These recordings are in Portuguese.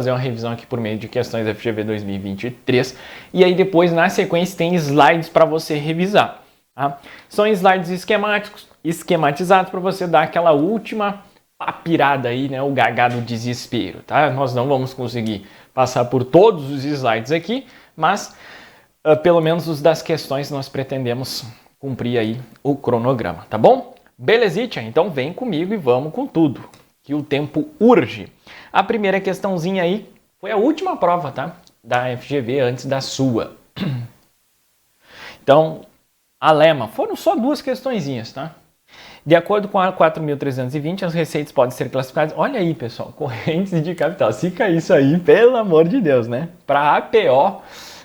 fazer uma revisão aqui por meio de questões FGV 2023 e aí depois na sequência tem slides para você revisar, tá? São slides esquematizados para você dar aquela última papirada aí, né, o gaga do desespero, tá? Nós não vamos conseguir passar por todos os slides aqui, mas pelo menos os das questões nós pretendemos cumprir aí o cronograma, tá bom? Belezitia? Então vem comigo e vamos com tudo, que o tempo urge. A primeira questãozinha aí foi a última prova, tá? Da FGV antes da sua. Então, a lema, foram só 2 questõezinhas, tá? De acordo com a 4.320, as receitas podem ser classificadas... Olha aí, pessoal, correntes de capital. Se cair isso aí, pelo amor de Deus, né? Para APO,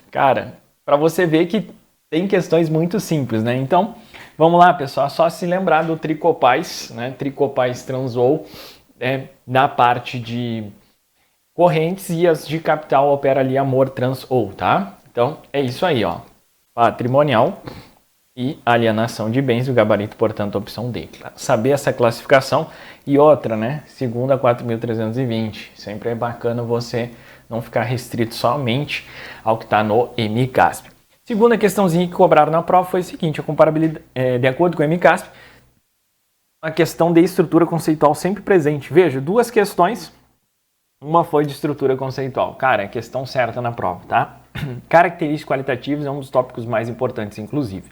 cara, para você ver que tem questões muito simples, né? Então, vamos lá, pessoal, só se lembrar do Tricopais, né? Tricopais Transol, na parte de correntes, e as de capital opera ali Amor Transol, tá? Então, é isso aí, ó. Patrimonial e alienação de bens, o gabarito, portanto, opção D. Saber essa classificação e outra, né? Segunda 4.320. Sempre é bacana você não ficar restrito somente ao que está no MCASP. Segunda questãozinha que cobraram na prova foi o seguinte: a comparabilidade, de acordo com o MCASP, a questão de estrutura conceitual sempre presente. Veja, 2 questões, uma foi de estrutura conceitual. Cara, é questão certa na prova, tá? Características qualitativas é um dos tópicos mais importantes, inclusive.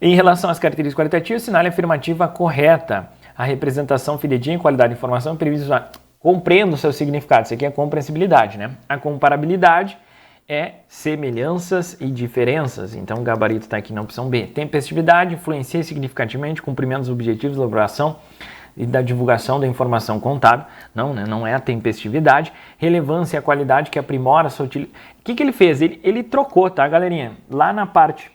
Em relação às características qualitativas, sinale a afirmativa correta. A representação fidedigna e qualidade de informação previsa. Compreendo o seu significado. Isso aqui é compreensibilidade, né? A comparabilidade é semelhanças e diferenças. Então, o gabarito está aqui na opção B. Tempestividade influencia significativamente o cumprimento dos objetivos da elaboração e da divulgação da informação contábil. Não, né? Não é a tempestividade. Relevância e a qualidade que aprimora a sua utilidade. O que ele fez? Ele trocou, tá, galerinha? Lá na parte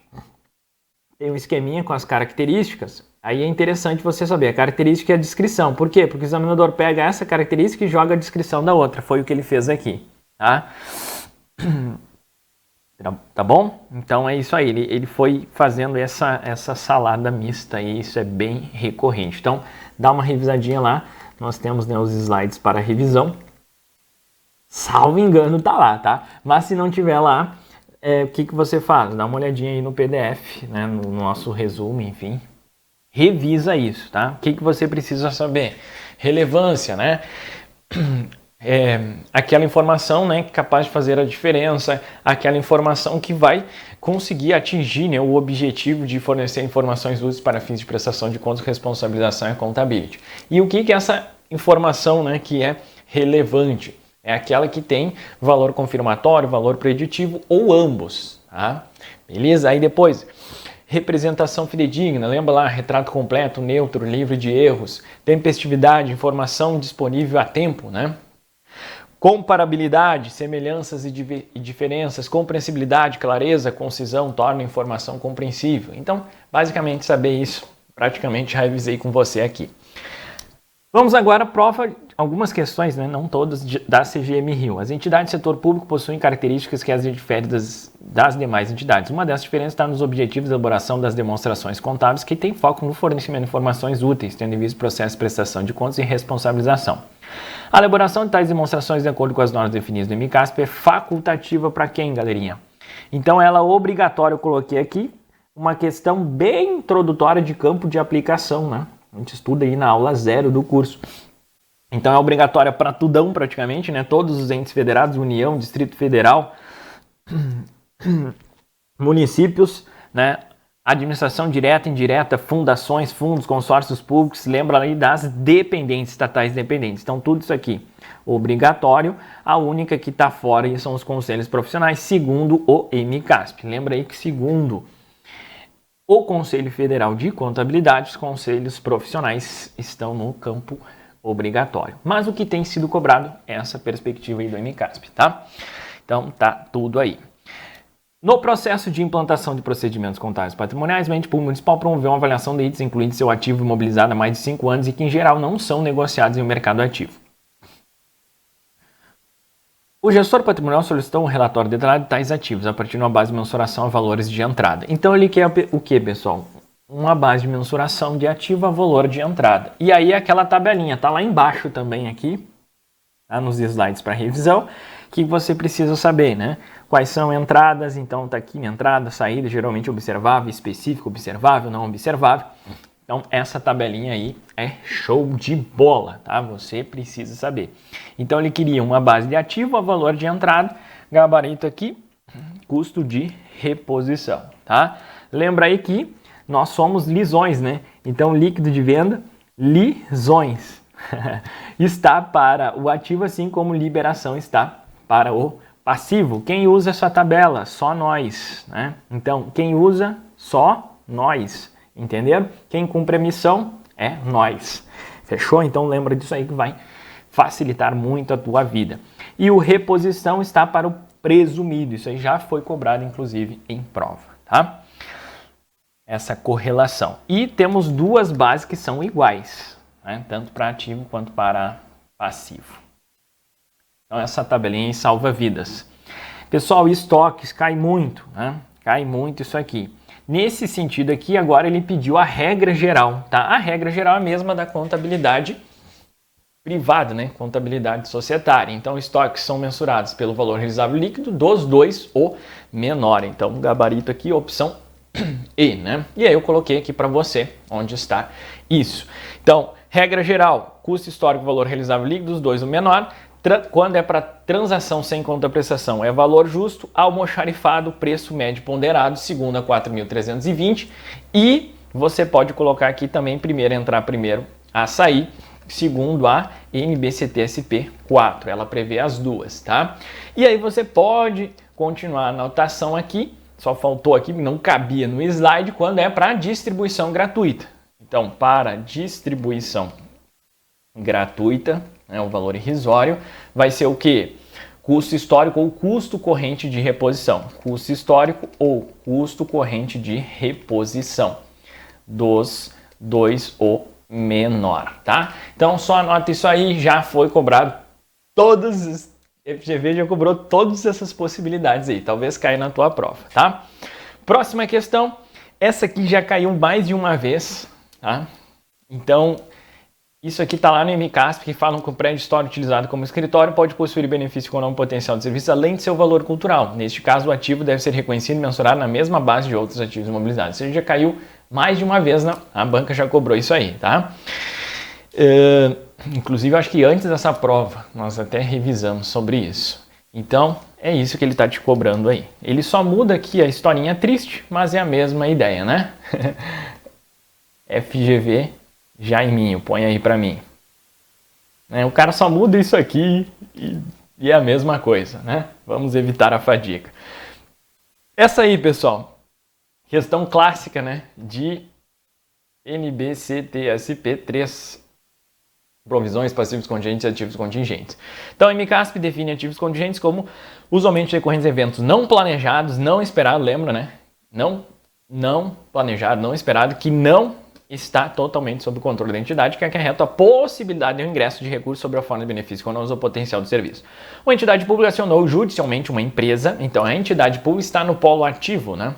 tem um esqueminha com as características. Aí é interessante você saber. A característica é a descrição. Por quê? Porque o examinador pega essa característica e joga a descrição da outra. Foi o que ele fez aqui, tá? Tá bom? Então é isso aí, ele foi fazendo essa salada mista aí, isso é bem recorrente. Então dá uma revisadinha lá, nós temos, né, os slides para revisão. Salvo engano tá lá, tá? Mas se não tiver lá, o que você faz? Dá uma olhadinha aí no PDF, né, no nosso resumo, enfim. Revisa isso, tá? O que você precisa saber? Relevância, né? Aquela informação, né, capaz de fazer a diferença, aquela informação que vai conseguir atingir, né, o objetivo de fornecer informações úteis para fins de prestação de contas, responsabilização e accountability. E o que é essa informação, né, que é relevante? É aquela que tem valor confirmatório, valor preditivo ou ambos, tá? Beleza? Aí depois, representação fidedigna, lembra lá, retrato completo, neutro, livre de erros, tempestividade, informação disponível a tempo, né? Comparabilidade, semelhanças e diferenças, compreensibilidade, clareza, concisão, torna a informação compreensível. Então, basicamente, saber isso, praticamente já revisei com você aqui. Vamos agora à prova, algumas questões, né, não todas, da CGM Rio. As entidades do setor público possuem características que as diferem das demais entidades. Uma dessas diferenças está nos objetivos de elaboração das demonstrações contábeis, que tem foco no fornecimento de informações úteis, tendo em vista o processo de prestação de contas e responsabilização. A elaboração de tais demonstrações, de acordo com as normas definidas no MCASP, é facultativa para quem, galerinha? Então, ela é obrigatória, eu coloquei aqui, uma questão bem introdutória de campo de aplicação, né? A gente estuda aí na aula 0 do curso. Então, é obrigatória para tudão, praticamente, né? Todos os entes federados, União, Distrito Federal, municípios, né? Administração direta e indireta, fundações, fundos, consórcios públicos, lembra aí das dependentes, estatais dependentes. Então, tudo isso aqui, obrigatório. A única que está fora são os conselhos profissionais, segundo o MCASP. Lembra aí que, segundo o Conselho Federal de Contabilidade, os conselhos profissionais estão no campo obrigatório. Mas o que tem sido cobrado é essa perspectiva aí do MCASP, tá? Então, tá tudo aí. No processo de implantação de procedimentos contábeis patrimoniais, o ente público municipal promoveu uma avaliação de itens incluindo seu ativo imobilizado há mais de 5 anos e que, em geral, não são negociados em um mercado ativo. O gestor patrimonial solicitou um relatório detalhado de tais ativos a partir de uma base de mensuração a valores de entrada. Então, ele quer o que, pessoal? Uma base de mensuração de ativo a valor de entrada. E aí, aquela tabelinha está lá embaixo também aqui, tá? Nos slides para revisão, que você precisa saber, né? Quais são entradas, então tá aqui entrada, saída, geralmente observável, específico, observável, não observável. Então essa tabelinha aí é show de bola, tá? Você precisa saber. Então ele queria uma base de ativo, valor de entrada, gabarito aqui, custo de reposição, tá? Lembra aí que nós somos lisões, né? Então líquido de venda, lisões. Está para o ativo, assim como liberação está para o passivo. Quem usa essa tabela? Só nós, né? Então, quem usa? Só nós. Entenderam? Quem cumpre a missão é nós. Fechou? Então lembra disso aí que vai facilitar muito a tua vida. E o reposição está para o presumido. Isso aí já foi cobrado, inclusive, em prova, tá? Essa correlação. E temos duas bases que são iguais, né? Tanto para ativo quanto para passivo. Então essa tabelinha salva vidas. Pessoal, estoques cai muito, né? Cai muito isso aqui. Nesse sentido aqui, agora ele pediu a regra geral, tá? A regra geral é a mesma da contabilidade privada, né? Contabilidade societária. Então, estoques são mensurados pelo valor realizável líquido dos dois, o menor. Então, o gabarito aqui, opção E, né? E aí eu coloquei aqui para você onde está isso. Então, regra geral, custo histórico, valor realizável líquido dos dois, o menor. Quando é para transação sem conta-prestação, é valor justo, almoxarifado, preço médio ponderado, segundo a 4.320. E você pode colocar aqui também primeiro, entrar primeiro a sair, segundo a NBCT-SP 4. Ela prevê as duas, tá? E aí você pode continuar a anotação aqui, só faltou aqui, não cabia no slide, quando é para distribuição gratuita. Então, para distribuição gratuita, o valor irrisório, vai ser o quê? Custo histórico ou custo corrente de reposição. Custo histórico ou custo corrente de reposição. Dos dois, o menor, tá? Então, só anota isso aí, já foi cobrado todos, FGV já cobrou todas essas possibilidades aí. Talvez caia na tua prova, tá? Próxima questão, essa aqui já caiu mais de uma vez, tá? Então, isso aqui está lá no MCASP, que falam que o prédio histórico utilizado como escritório pode possuir benefício econômico potencial de serviço, além de seu valor cultural. Neste caso, o ativo deve ser reconhecido e mensurado na mesma base de outros ativos imobilizários. Isso já caiu mais de uma vez, a banca já cobrou isso aí, tá? Inclusive, acho que antes dessa prova, nós até revisamos sobre isso. Então, é isso que ele está te cobrando aí. Ele só muda aqui a historinha triste, mas é a mesma ideia, né? FGV Jaiminho, põe aí pra mim. O cara só muda isso aqui e é a mesma coisa, né? Vamos evitar a fadiga. Essa aí, pessoal, questão clássica, né? De NBCT-SP 3. Provisões, passivos contingentes e ativos contingentes. Então, a MCASP define ativos contingentes como usualmente decorrentes de eventos não planejados, não esperados, lembra, né? Não planejado, não esperado, que não está totalmente sob o controle da entidade, que acarreta a possibilidade de um ingresso de recursos sobre a forma de benefício econômico ou potencial do serviço. Uma entidade pública acionou judicialmente uma empresa, então a entidade pública está no polo ativo, né?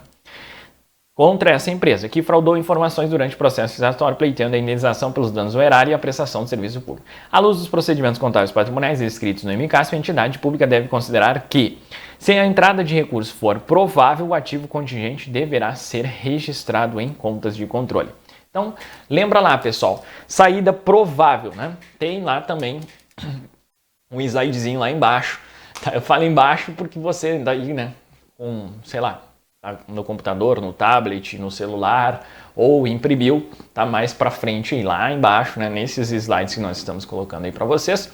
Contra essa empresa, que fraudou informações durante o processo executório, pleiteando a indenização pelos danos ao erário e a prestação de serviço público. À luz dos procedimentos contábeis patrimoniais descritos no MCASP, a entidade pública deve considerar que, se a entrada de recursos for provável, o ativo contingente deverá ser registrado em contas de controle. Então, lembra lá, pessoal, saída provável, né? Tem lá também um slidezinho lá embaixo. Eu falo embaixo porque você daí, né, com, sei lá, no computador, no tablet, no celular, ou imprimiu, tá mais para frente aí, lá embaixo, né, nesses slides que nós estamos colocando aí para vocês.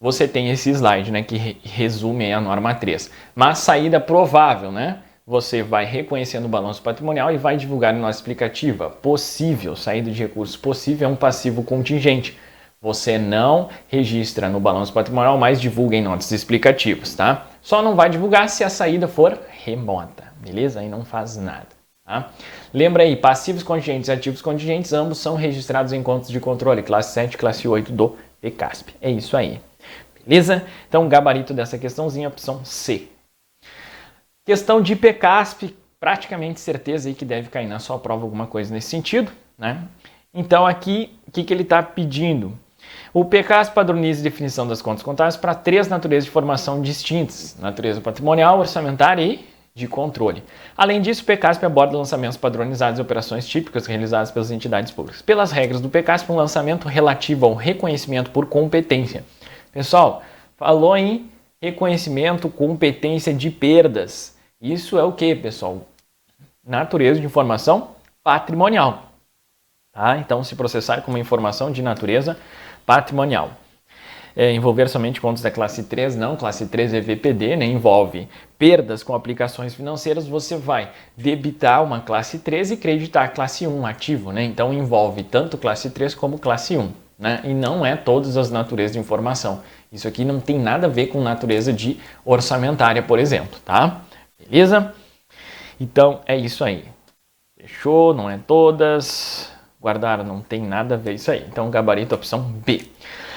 Você tem esse slide, né, que resume a norma 3. Mas saída provável, né? Você vai reconhecer no balanço patrimonial e vai divulgar em nota explicativa. Possível, saída de recursos possível é um passivo contingente. Você não registra no balanço patrimonial, mas divulga em notas explicativas, tá? Só não vai divulgar se a saída for remota, beleza? Aí não faz nada, tá? Lembra aí, passivos contingentes e ativos contingentes, ambos são registrados em contas de controle, classe 7 e classe 8 do PCASP. É isso aí, beleza? Então, gabarito dessa questãozinha, opção C. Questão de PCASP, praticamente certeza aí que deve cair na sua prova alguma coisa nesse sentido, né? Então aqui, o que ele está pedindo? O PCASP padroniza a definição das contas contábeis para 3 naturezas de formação distintas: natureza patrimonial, orçamentária e de controle. Além disso, o PCASP aborda lançamentos padronizados e operações típicas realizadas pelas entidades públicas. Pelas regras do PCASP, um lançamento relativo ao reconhecimento por competência. Pessoal, falou em reconhecimento, competência de perdas. Isso é o que, pessoal? Natureza de informação patrimonial. Tá? Então, se processar como informação de natureza patrimonial. Envolver somente contas da classe 3, não, classe 3 é VPD, né? Envolve perdas com aplicações financeiras, você vai debitar uma classe 3 e creditar a classe 1 ativo, né? Então envolve tanto classe 3 como classe 1, né? E não é todas as naturezas de informação. Isso aqui não tem nada a ver com natureza de orçamentária, por exemplo, tá? Beleza? Então é isso aí. Fechou, não é todas. Guardaram, não tem nada a ver isso aí. Então gabarito, opção B.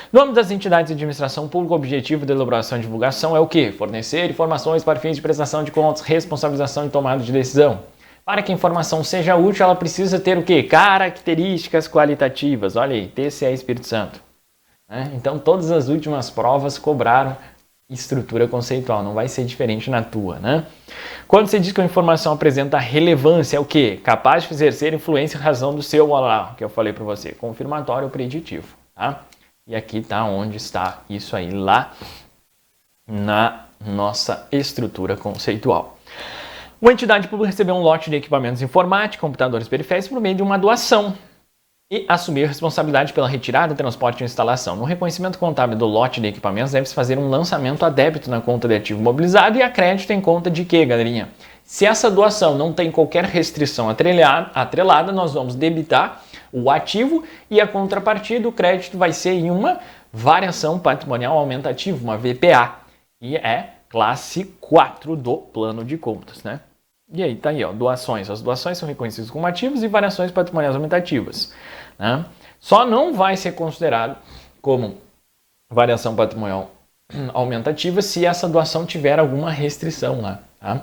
Nome das entidades de administração pública, objetivo da elaboração e divulgação é o quê? Fornecer informações para fins de prestação de contas, responsabilização e tomada de decisão. Para que a informação seja útil, ela precisa ter o quê? Características qualitativas. Olha aí, TCE Espírito Santo. Então, todas as últimas provas cobraram estrutura conceitual. Não vai ser diferente na tua, né? Quando você diz que a informação apresenta relevância, é o quê? Capaz de exercer influência em razão do seu, olha lá, que eu falei para você, confirmatório ou preditivo, tá? E aqui está onde está isso aí, lá na nossa estrutura conceitual. Uma entidade pública recebeu um lote de equipamentos informáticos, computadores periféricos, por meio de uma doação e assumir a responsabilidade pela retirada, transporte e instalação. No reconhecimento contábil do lote de equipamentos, deve-se fazer um lançamento a débito na conta de ativo mobilizado e a crédito em conta de quê, galerinha? Se essa doação não tem qualquer restrição atrelada, nós vamos debitar o ativo e a contrapartida, o crédito vai ser em uma variação patrimonial aumentativa, uma VPA, e é classe 4 do plano de contas, né? E aí tá aí, ó, doações. As doações são reconhecidas como ativos e variações patrimoniais aumentativas, né? Só não vai ser considerado como variação patrimonial aumentativa se essa doação tiver alguma restrição lá, tá?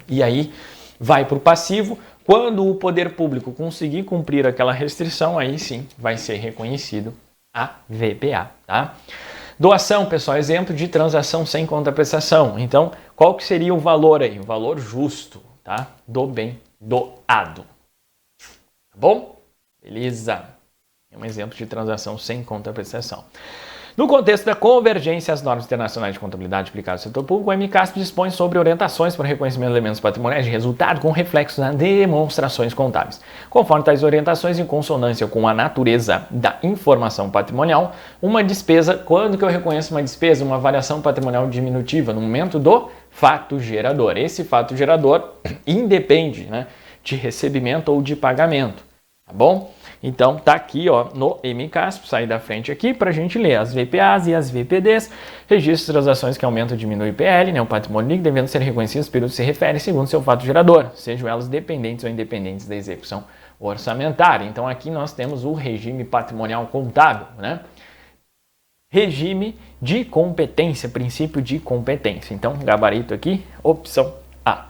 E aí vai para o passivo. Quando o poder público conseguir cumprir aquela restrição, aí sim vai ser reconhecido a VPA, tá? Doação, pessoal, exemplo de transação sem contraprestação. Então, qual que seria o valor aí? O valor justo, tá? Do bem doado. Tá bom? Beleza. É um exemplo de transação sem contraprestação. No contexto da convergência às normas internacionais de contabilidade aplicadas ao setor público, o MCASP dispõe sobre orientações para o reconhecimento de elementos patrimoniais de resultado com reflexo nas demonstrações contábeis. Conforme tais orientações, em consonância com a natureza da informação patrimonial, uma despesa, quando que eu reconheço uma despesa? Uma variação patrimonial diminutiva, no momento do fato gerador. Esse fato gerador independe, né, de recebimento ou de pagamento, tá bom? Então, tá aqui, ó, no MCASP, sair da frente aqui para a gente ler as VPAs e as VPDs, registros de transações que aumentam ou diminuem o IPL, né, o patrimônio líquido, devendo ser reconhecidos período se refere segundo seu fato gerador, sejam elas dependentes ou independentes da execução orçamentária. Então, aqui nós temos o regime patrimonial contábil, né? Regime de competência, princípio de competência. Então, gabarito aqui, opção A.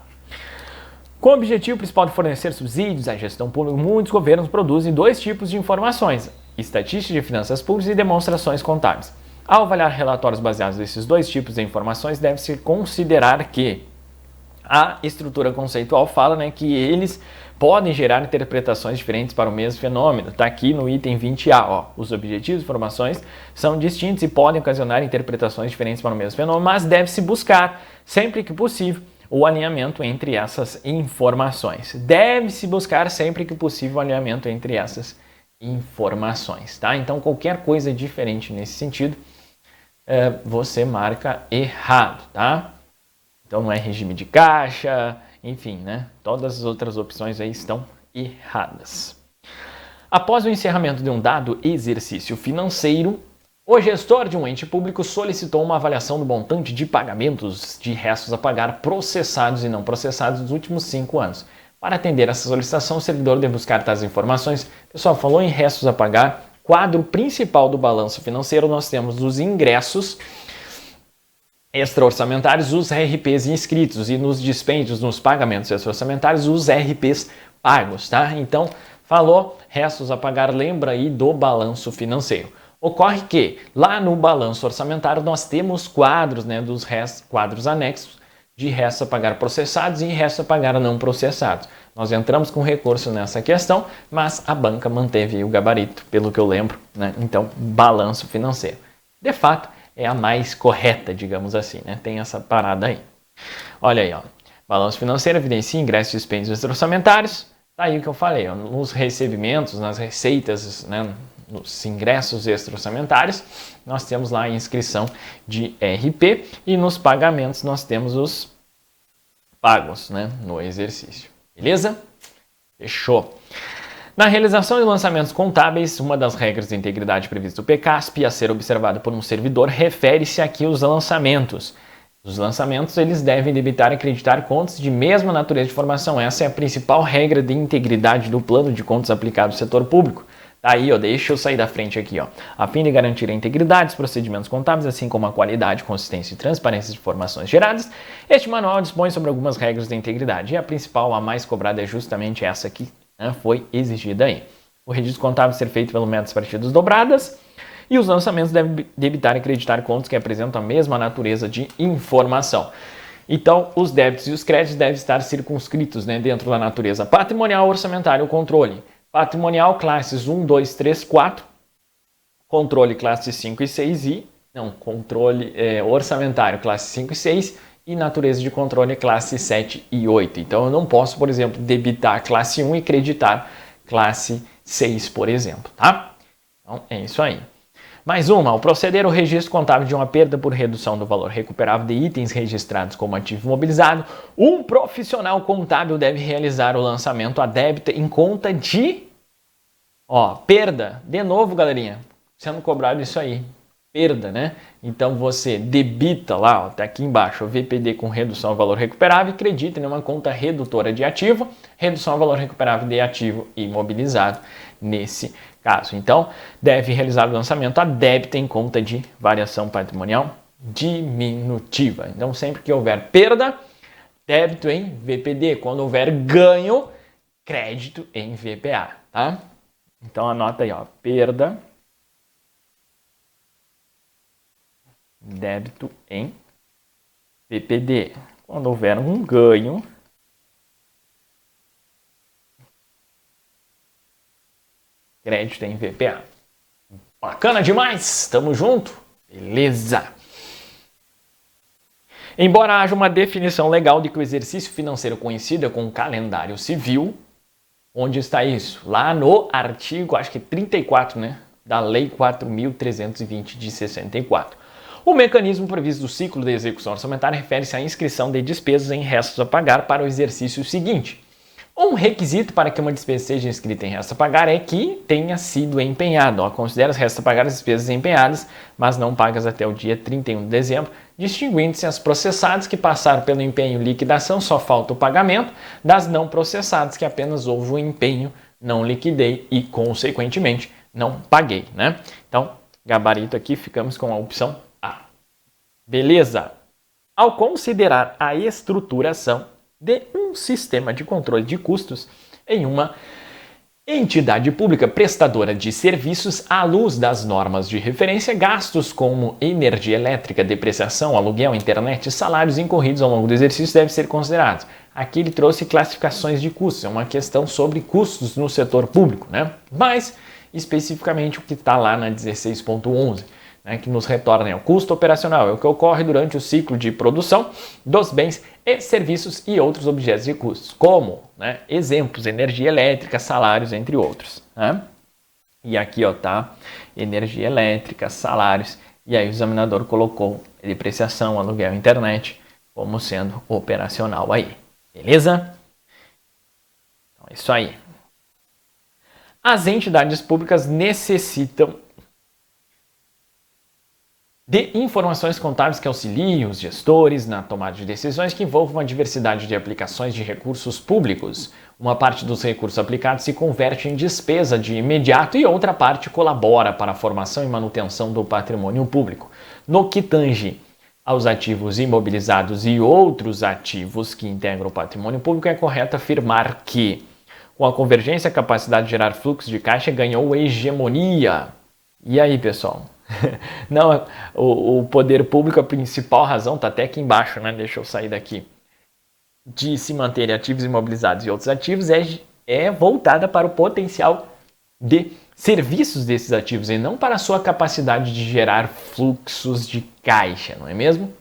Com o objetivo principal de fornecer subsídios à gestão pública, muitos governos produzem 2 tipos de informações: estatística de finanças públicas e demonstrações contábeis. Ao avaliar relatórios baseados nesses 2 tipos de informações, deve-se considerar que a estrutura conceitual fala, né, que eles podem gerar interpretações diferentes para o mesmo fenômeno. Está aqui no item 20A. Ó. Os objetivos de informações são distintos e podem ocasionar interpretações diferentes para o mesmo fenômeno, mas deve-se buscar, sempre que possível, o alinhamento entre essas informações. Deve-se buscar sempre que possível o alinhamento entre essas informações, tá? Então, qualquer coisa diferente nesse sentido, você marca errado, tá? Então, não é regime de caixa, enfim, né? Todas as outras opções aí estão erradas. Após o encerramento de um dado exercício financeiro, o gestor de um ente público solicitou uma avaliação do montante de pagamentos de restos a pagar processados e não processados nos últimos 5 anos. Para atender essa solicitação, o servidor deve buscar tais informações. Pessoal, falou em restos a pagar, quadro principal do balanço financeiro, nós temos os ingressos extra-orçamentários, os RPs inscritos, e nos dispêndios, nos pagamentos extra-orçamentários, os RPs pagos, tá? Então, falou restos a pagar, lembra aí do balanço financeiro. Ocorre que lá no balanço orçamentário nós temos quadros, né, dos quadros anexos de restos a pagar processados e restos a pagar não processados. Nós entramos com recurso nessa questão, mas a banca manteve o gabarito, pelo que eu lembro, né? Então, balanço financeiro. De fato, é a mais correta, digamos assim, né? Tem essa parada aí. Olha aí, ó. Balanço financeiro evidencia ingressos e dispêndios extra-orçamentários. Tá aí o que eu falei, ó. Nos recebimentos, nas receitas, né? Nos ingressos extra-orçamentários, nós temos lá a inscrição de RP e nos pagamentos nós temos os pagos, né, no exercício. Beleza? Fechou. Na realização de lançamentos contábeis, uma das regras de integridade prevista do PCASP a ser observada por um servidor refere-se aqui aos lançamentos. Os lançamentos eles devem debitar e acreditar contas de mesma natureza de formação. Essa é a principal regra de integridade do plano de contas aplicado ao setor público. Tá aí, ó, deixa eu sair da frente aqui, ó. A fim de garantir a integridade dos procedimentos contábeis, assim como a qualidade, consistência e transparência de informações geradas, este manual dispõe sobre algumas regras de integridade. E a principal, a mais cobrada, é justamente essa que, né, foi exigida aí. O registro contábil ser feito pelo método de partidas dobradas e os lançamentos devem debitar e acreditar contas que apresentam a mesma natureza de informação. Então, os débitos e os créditos devem estar circunscritos, né, dentro da natureza patrimonial, orçamentária ou controle. Patrimonial, classes 1, 2, 3, 4. Controle, classes 5 e 6 e... Não, controle orçamentário, classe 5 e 6. E natureza de controle, classe 7 e 8. Então, eu não posso, por exemplo, debitar classe 1 e creditar classe 6, por exemplo, tá? Então, é isso aí. Mais uma, ao proceder o registro contábil de uma perda por redução do valor recuperável de itens registrados como ativo imobilizado, um profissional contábil deve realizar o lançamento a débito em conta de... Ó, perda. De novo, galerinha, sendo cobrado isso aí. Perda, né? Então você debita lá, ó, tá aqui embaixo, o VPD com redução ao valor recuperável e acredita em uma conta redutora de ativo, redução ao valor recuperável de ativo imobilizado nesse caso. Então, deve realizar o lançamento a débito em conta de variação patrimonial diminutiva. Então, sempre que houver perda, débito em VPD. Quando houver ganho, crédito em VPA, tá? Então, anota aí, ó, perda, débito em VPD. Quando houver um ganho, crédito em VPA. Bacana demais! Tamo junto? Beleza! Embora haja uma definição legal de que o exercício financeiro coincida com o calendário civil, onde está isso? Lá no artigo, acho que 34, né? Da Lei 4.320 de 64. O mecanismo previsto do ciclo de execução orçamentária refere-se à inscrição de despesas em restos a pagar para o exercício seguinte. Um requisito para que uma despesa seja inscrita em resto a pagar é que tenha sido empenhado. Considera as restos a pagar as despesas empenhadas, mas não pagas até o dia 31 de dezembro, distinguindo-se as processadas que passaram pelo empenho e liquidação, só falta o pagamento, das não processadas que apenas houve o empenho, não liquidei e, consequentemente, não paguei, né? Então, gabarito aqui, ficamos com a opção A. Beleza? Ao considerar a estruturação de um sistema de controle de custos em uma entidade pública prestadora de serviços à luz das normas de referência, gastos como energia elétrica, depreciação, aluguel, internet e salários incorridos ao longo do exercício devem ser considerados. Aqui ele trouxe classificações de custos, é uma questão sobre custos no setor público, né? Mas especificamente o que está lá na 16.11. Né, que nos retorna o custo operacional, é o que ocorre durante o ciclo de produção dos bens e serviços e outros objetos de custos, como, né, exemplos, energia elétrica, salários, entre outros. Né? E aqui tá energia elétrica, salários, e aí o examinador colocou depreciação, aluguel, internet como sendo operacional aí. Beleza? Então é isso aí. As entidades públicas necessitam de informações contábeis que auxiliem os gestores na tomada de decisões que envolvam a diversidade de aplicações de recursos públicos. Uma parte dos recursos aplicados se converte em despesa de imediato e outra parte colabora para a formação e manutenção do patrimônio público. No que tange aos ativos imobilizados e outros ativos que integram o patrimônio público, é correto afirmar que, com a convergência, a capacidade de gerar fluxo de caixa ganhou hegemonia. E aí, pessoal? Não, o poder público, a principal razão, está até aqui embaixo, né? Deixa eu sair daqui. De se manter ativos imobilizados e outros ativos é voltada para o potencial de serviços desses ativos e não para a sua capacidade de gerar fluxos de caixa, não é mesmo?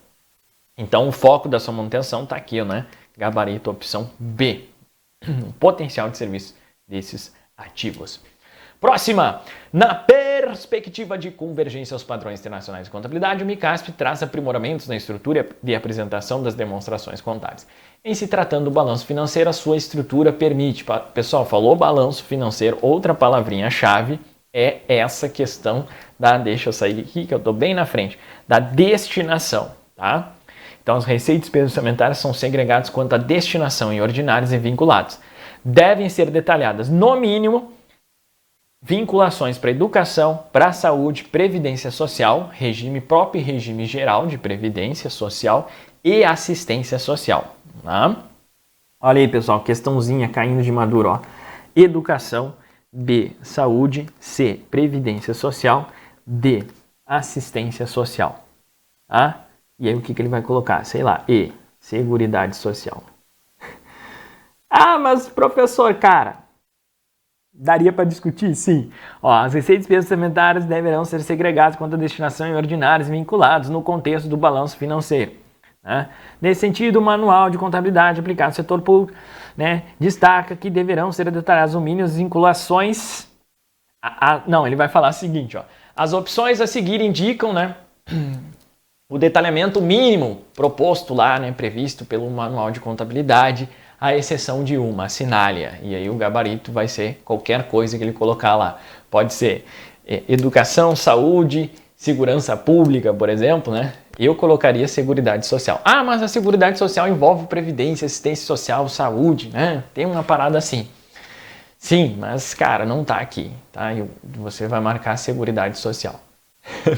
Então o foco da sua manutenção está aqui, né? Gabarito opção B, o potencial de serviço desses ativos. Próxima, na perspectiva de convergência aos padrões internacionais de contabilidade, o MICASP traz aprimoramentos na estrutura de apresentação das demonstrações contábeis. Em se tratando do balanço financeiro, a sua estrutura permite, pessoal, falou balanço financeiro, outra palavrinha-chave é essa questão da, deixa eu sair aqui que eu estou bem na frente, da destinação, tá? Então, as receitas e despesas orçamentárias são segregadas quanto à destinação em ordinários e vinculados. Devem ser detalhadas, no mínimo, vinculações para educação, para a saúde, previdência social, regime próprio e regime geral de previdência social e assistência social. Tá? Olha aí, pessoal, questãozinha caindo de maduro. Ó. Educação, B, saúde, C, previdência social, D, assistência social. Tá? E aí o que ele vai colocar? Sei lá, E, seguridade social. Ah, mas professor, cara... Daria para discutir? Sim. Ó, as receitas e despesas orçamentárias deverão ser segregadas quanto à destinação em ordinários vinculados no contexto do balanço financeiro. Né? Nesse sentido, o manual de contabilidade aplicado ao setor público, né, destaca que deverão ser detalhadas no mínimo as vinculações... Não, ele vai falar o seguinte, ó, as opções a seguir indicam, né, o detalhamento mínimo proposto lá, né, previsto pelo manual de contabilidade, à exceção de uma, assinalia. E aí o gabarito vai ser qualquer coisa que ele colocar lá. Pode ser educação, saúde, segurança pública, por exemplo, né? Eu colocaria seguridade social. Ah, mas a seguridade social envolve previdência, assistência social, saúde, né? Tem uma parada assim. Sim, mas, cara, não tá aqui, tá? E você vai marcar seguridade social.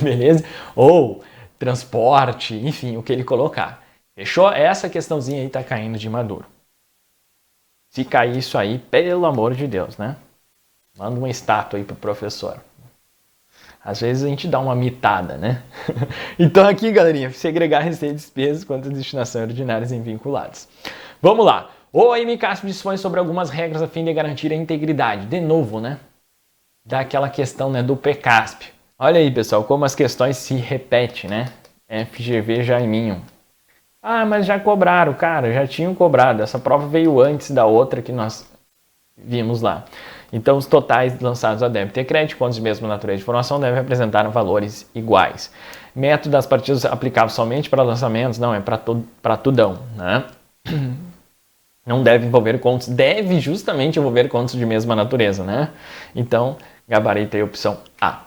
Beleza? Ou transporte, enfim, o que ele colocar. Fechou? Essa questãozinha aí tá caindo de maduro. Se cair isso aí, pelo amor de Deus, né? Manda uma estátua aí pro professor. Às vezes a gente dá uma mitada, né? Então aqui, galerinha, segregar receita e despesas quanto à destinação ordinárias em vinculados. Vamos lá. O MICASP dispõe sobre algumas regras a fim de garantir a integridade. De novo, né? Daquela questão, né, do PCASP. Olha aí, pessoal, como as questões se repetem, né? FGV Jaiminho. Ah, mas já cobraram, cara, já tinham cobrado. Essa prova veio antes da outra que nós vimos lá. Então, os totais lançados a débito e crédito, contas de mesma natureza de informação, devem apresentar valores iguais. Método das partidas aplicável somente para lançamentos, não, é para tudão, né? Não deve envolver contas, deve justamente envolver contas de mesma natureza, né? Então, gabarito aí, opção A.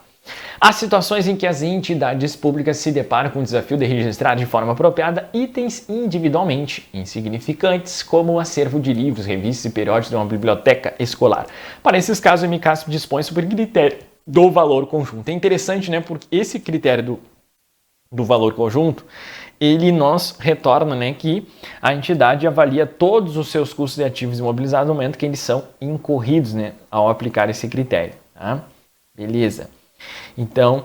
Há situações em que as entidades públicas se deparam com o desafio de registrar de forma apropriada itens individualmente insignificantes, como o acervo de livros, revistas e periódicos de uma biblioteca escolar. Para esses casos, o MICASP dispõe sobre o critério do valor conjunto. É interessante, né, porque esse critério do valor conjunto, ele nos retorna, né, que a entidade avalia todos os seus custos de ativos imobilizados no momento que eles são incorridos, né, ao aplicar esse critério. Tá? Beleza. Então,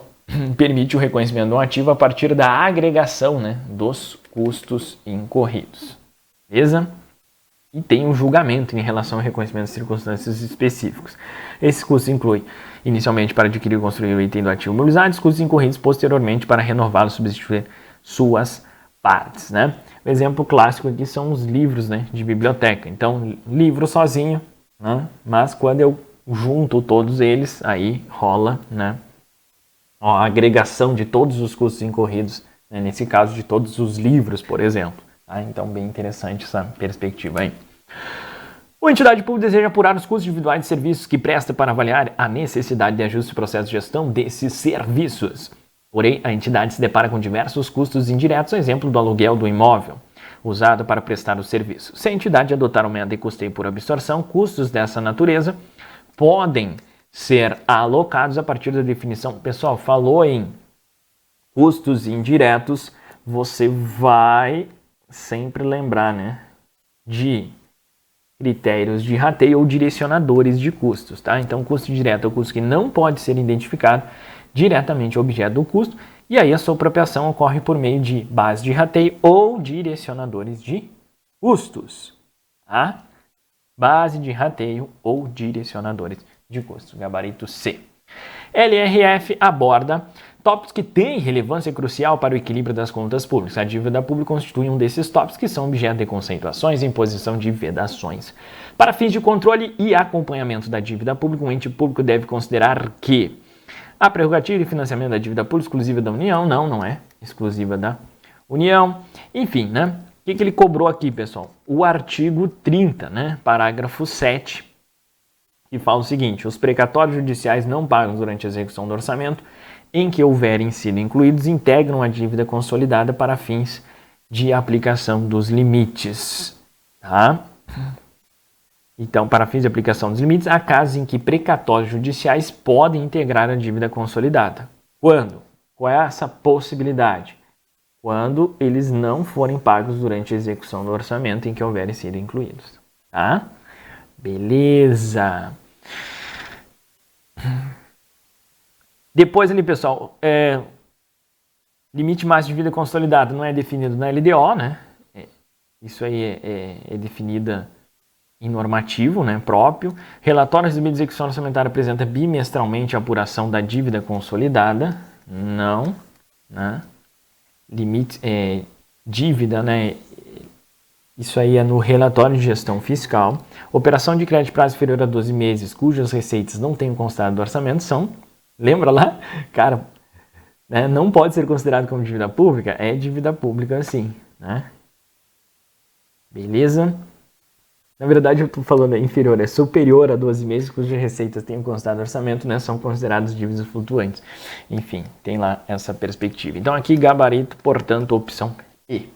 permite o reconhecimento de um ativo a partir da agregação, né, dos custos incorridos. Beleza? E tem um julgamento em relação ao reconhecimento de circunstâncias específicos. Esses custos incluem, inicialmente, para adquirir e construir o item do ativo imobilizado, os custos incorridos posteriormente para renová-lo, substituir suas partes. Né? O exemplo clássico aqui são os livros, né, de biblioteca. Então, livro sozinho, né, mas quando eu junto todos eles, aí rola, né, a agregação de todos os custos incorridos, né, nesse caso de todos os livros, por exemplo. Tá? Então, bem interessante essa perspectiva aí. A entidade pública deseja apurar os custos individuais de serviços que presta para avaliar a necessidade de ajuste do processo de gestão desses serviços. Porém, a entidade se depara com diversos custos indiretos, exemplo do aluguel do imóvel usado para prestar o serviço. Se a entidade adotar um método de custeio por absorção, custos dessa natureza podem ser alocados a partir da definição. Pessoal, falou em custos indiretos, você vai sempre lembrar, né, de critérios de rateio ou direcionadores de custos, tá? Então, custo direto é o custo que não pode ser identificado, diretamente ao objeto do custo, e aí a sua apropriação ocorre por meio de base de rateio ou direcionadores de custos. Tá? Base de rateio ou direcionadores de custos, gabarito C. LRF aborda tópicos que têm relevância crucial para o equilíbrio das contas públicas. A dívida pública constitui um desses tópicos que são objeto de conceituações e imposição de vedações. Para fins de controle e acompanhamento da dívida pública, um ente público deve considerar que a prerrogativa de financiamento da dívida pública exclusiva da União, não é exclusiva da União, enfim, né? O que ele cobrou aqui, pessoal? O artigo 30, né? Parágrafo 7, que fala o seguinte: os precatórios judiciais não pagos durante a execução do orçamento em que houverem sido incluídos integram a dívida consolidada para fins de aplicação dos limites. Tá? Então, para fins de aplicação dos limites, há casos em que precatórios judiciais podem integrar a dívida consolidada. Quando? Qual é essa possibilidade? Quando eles não forem pagos durante a execução do orçamento em que houverem sido incluídos. Tá? Beleza. Depois ali, pessoal, limite máximo de dívida consolidada não é definido na LDO, né? Isso aí é definida em normativo, né, próprio. Relatório de execução orçamentária apresenta bimestralmente a apuração da dívida consolidada. Não, né? Limite, dívida, né? Isso aí é no relatório de gestão fiscal. Operação de crédito de prazo inferior a 12 meses, cujas receitas não tenham constado do orçamento são... Lembra lá? Cara, né, não pode ser considerado como dívida pública? É dívida pública sim, né? Beleza? Na verdade, eu estou falando inferior, é superior a 12 meses, cujas receitas tenham constado do orçamento, né? São considerados dívidas flutuantes. Enfim, tem lá essa perspectiva. Então aqui, gabarito, portanto, opção E.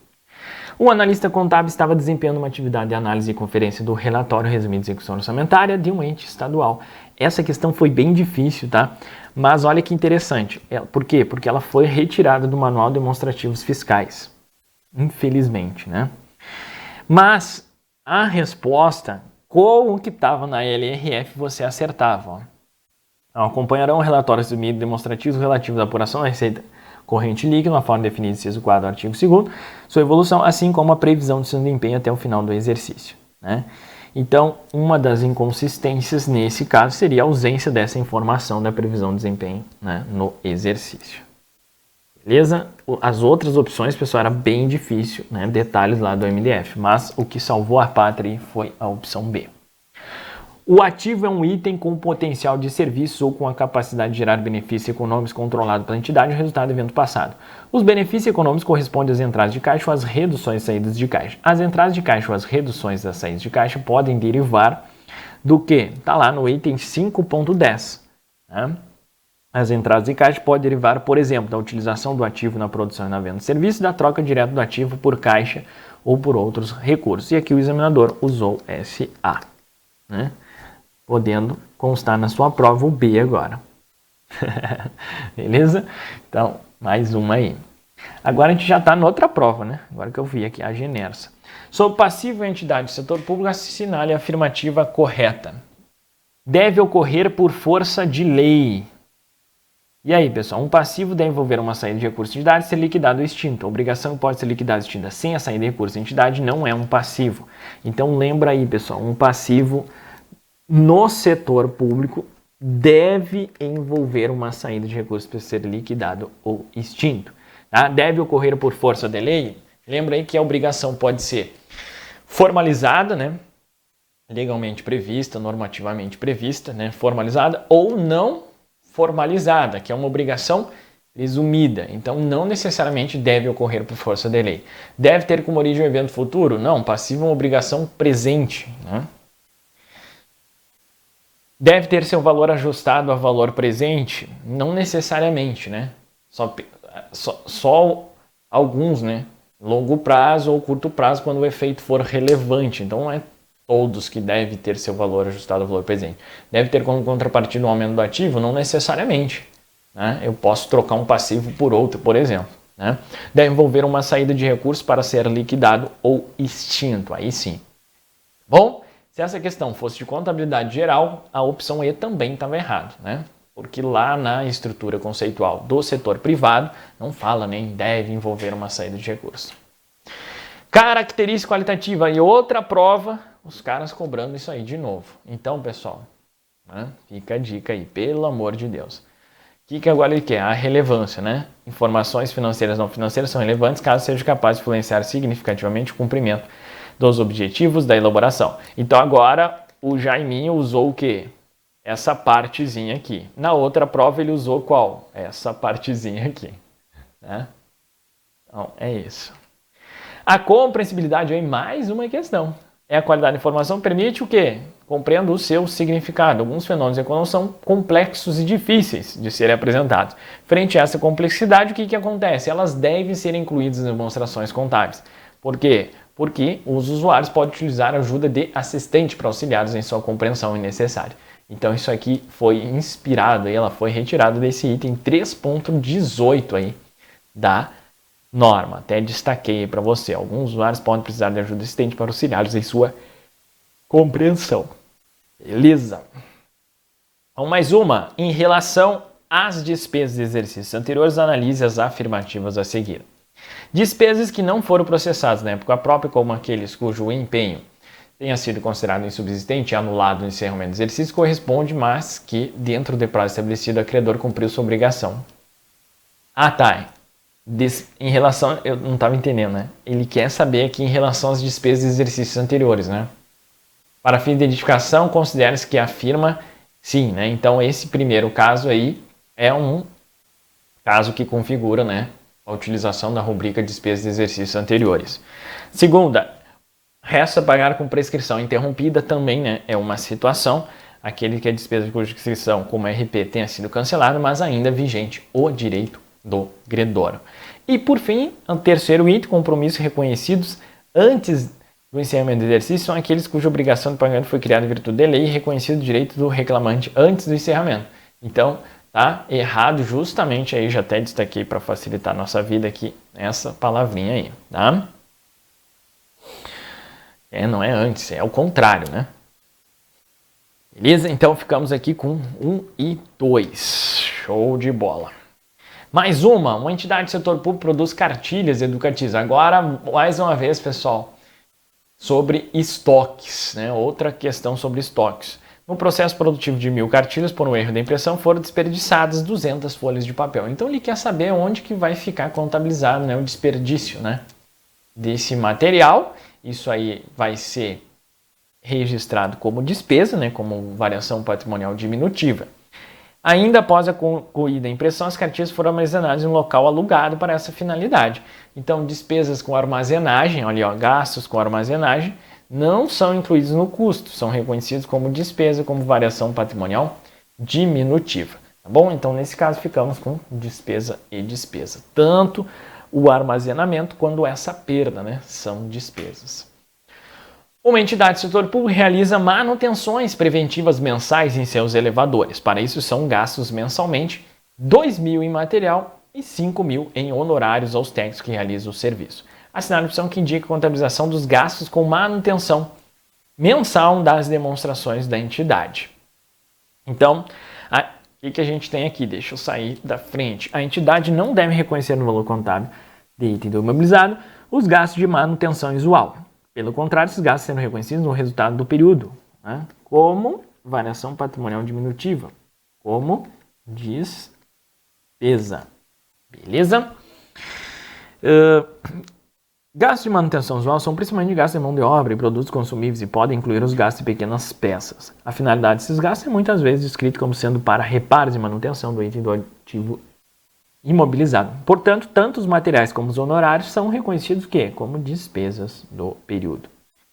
O analista contábil estava desempenhando uma atividade de análise e conferência do relatório resumido de execução orçamentária de um ente estadual. Essa questão foi bem difícil, tá? Mas olha que interessante. Por quê? Porque ela foi retirada do Manual de Demonstrativos Fiscais. Infelizmente, né? Mas a resposta, como que estava na LRF, você acertava. Ó. Acompanharão o relatório resumido demonstrativo relativo à apuração da receita corrente líquida, na forma definida em inciso 4 do artigo 2º, sua evolução, assim como a previsão de seu desempenho até o final do exercício. Né? Então, uma das inconsistências nesse caso seria a ausência dessa informação da previsão de desempenho, né, no exercício. Beleza? As outras opções, pessoal, era bem difícil, né, detalhes lá do MDF, mas o que salvou a pátria foi a opção B. O ativo é um item com potencial de serviço ou com a capacidade de gerar benefícios econômicos controlado pela entidade, o resultado do evento passado. Os benefícios econômicos correspondem às entradas de caixa ou às reduções e saídas de caixa. As entradas de caixa ou as reduções das saídas de caixa podem derivar do que? Está lá no item 5.10. Né? As entradas de caixa podem derivar, por exemplo, da utilização do ativo na produção e na venda de serviço, da troca direta do ativo por caixa ou por outros recursos. E aqui o examinador usou SA. Né? Podendo constar na sua prova o B agora. Beleza? Então, mais uma aí. Agora a gente já está na outra prova, né? Agora que eu vi aqui, a Genersa. Sob passivo, a entidade do setor público assinale a afirmativa correta. Deve ocorrer por força de lei. E aí, pessoal? Um passivo deve envolver uma saída de recurso de entidade e ser liquidado ou extinto. A obrigação pode ser liquidada ou extinta sem a saída de recurso de entidade não é um passivo. Então, lembra aí, pessoal, um passivo no setor público deve envolver uma saída de recursos para ser liquidado ou extinto. Tá? Deve ocorrer por força de lei. Lembra aí que a obrigação pode ser formalizada, né? Legalmente prevista, normativamente prevista, né? Formalizada ou não formalizada, que é uma obrigação presumida. Então, não necessariamente deve ocorrer por força de lei. Deve ter como origem um evento futuro? Não, passivo é uma obrigação presente, né? Deve ter seu valor ajustado a valor presente? Não necessariamente, né? Só alguns, né? Longo prazo ou curto prazo, quando o efeito for relevante. Então, não é todos que devem ter seu valor ajustado ao valor presente. Deve ter como contrapartida um aumento do ativo? Não necessariamente. Né? Eu posso trocar um passivo por outro, por exemplo. Né? Deve envolver uma saída de recursos para ser liquidado ou extinto. Aí sim. Bom, se essa questão fosse de contabilidade geral, a opção E também estava errada, né? Porque lá na estrutura conceitual do setor privado, não fala nem deve envolver uma saída de recursos. Característica qualitativa e outra prova, os caras cobrando isso aí de novo. Então, pessoal, né, fica a dica aí, pelo amor de Deus. O que agora ele quer? A relevância, né? Informações financeiras não financeiras são relevantes caso seja capaz de influenciar significativamente o cumprimento dos objetivos da elaboração. Então agora o Jaiminho usou o quê? Essa partezinha aqui. Na outra prova ele usou qual? Essa partezinha aqui. Né? Então é isso. A compreensibilidade é mais uma questão. A qualidade da informação permite o quê? Compreenda o seu significado. Alguns fenômenos econômicos são complexos e difíceis de serem apresentados. Frente a essa complexidade, o que acontece? Elas devem ser incluídas em demonstrações contábeis. Por quê? Porque os usuários podem utilizar a ajuda de assistente para auxiliá-los em sua compreensão necessária. Então isso aqui foi inspirado, ela foi retirada desse item 3.18 aí da norma. Até destaquei para você. Alguns usuários podem precisar de ajuda assistente para auxiliá-los em sua compreensão. Beleza? Então, mais uma. Em relação às despesas de exercícios anteriores, analise as afirmativas a seguir. Despesas que não foram processadas na época própria, como aqueles cujo empenho tenha sido considerado insubsistente e anulado no encerramento do exercício, corresponde, mas que, dentro do prazo estabelecido, o acreedor cumpriu sua obrigação. Ah, tá. Em relação... Eu não estava entendendo, né? Ele quer saber aqui em relação às despesas de exercícios anteriores, né? Para fim de identificação, considere-se que afirma sim, né? Então, esse primeiro caso aí é um caso que configura, né, a utilização da rubrica despesas de exercícios anteriores. Segunda, resta pagar com prescrição interrompida também, né? É uma situação, aquele que a despesa de prescrição, como RP, tenha sido cancelado, mas ainda vigente o direito do credor. E, por fim, o terceiro item, compromissos reconhecidos antes do encerramento do exercício são aqueles cuja obrigação de pagamento foi criada em virtude da lei e reconhecido o direito do reclamante antes do encerramento. Então, tá errado justamente aí, já até destaquei para facilitar a nossa vida aqui, essa palavrinha aí, tá? Não é antes, é o contrário, né? Beleza? Então, ficamos aqui com 1 e 2. Show de bola. Mais uma entidade do setor público produz cartilhas educativas. Agora, mais uma vez, pessoal, sobre estoques, né? Outra questão sobre estoques. No processo produtivo de 1000 cartilhas, por um erro da impressão, foram desperdiçadas 200 folhas de papel. Então, ele quer saber onde que vai ficar contabilizado, né, o desperdício, né, desse material. Isso aí vai ser registrado como despesa, né, como variação patrimonial diminutiva. Ainda após a concluída impressão, as cartilhas foram armazenadas em um local alugado para essa finalidade. Então, despesas com armazenagem, olha, ó, gastos com armazenagem, não são incluídos no custo, são reconhecidos como despesa, como variação patrimonial diminutiva. Tá bom? Então, nesse caso, ficamos com despesa e despesa. Tanto o armazenamento quanto essa perda, né, são despesas. Uma entidade do setor público realiza manutenções preventivas mensais em seus elevadores. Para isso, são gastos mensalmente 2.000 em material e 5.000 em honorários aos técnicos que realizam o serviço. Assinale a opção que indica a contabilização dos gastos com manutenção mensal das demonstrações da entidade. Então, o que a gente tem aqui? Deixa eu sair da frente. A entidade não deve reconhecer no valor contábil de item do imobilizado os gastos de manutenção usual. Pelo contrário, esses gastos serão reconhecidos no resultado do período, né, como variação patrimonial diminutiva, como despesa. Beleza? Gastos de manutenção usual são principalmente gastos de mão de obra e produtos consumíveis e podem incluir os gastos de pequenas peças. A finalidade desses gastos é muitas vezes descrita como sendo para reparos e manutenção do item do ativo imobilizado. Portanto, tanto os materiais como os honorários são reconhecidos como despesas do período.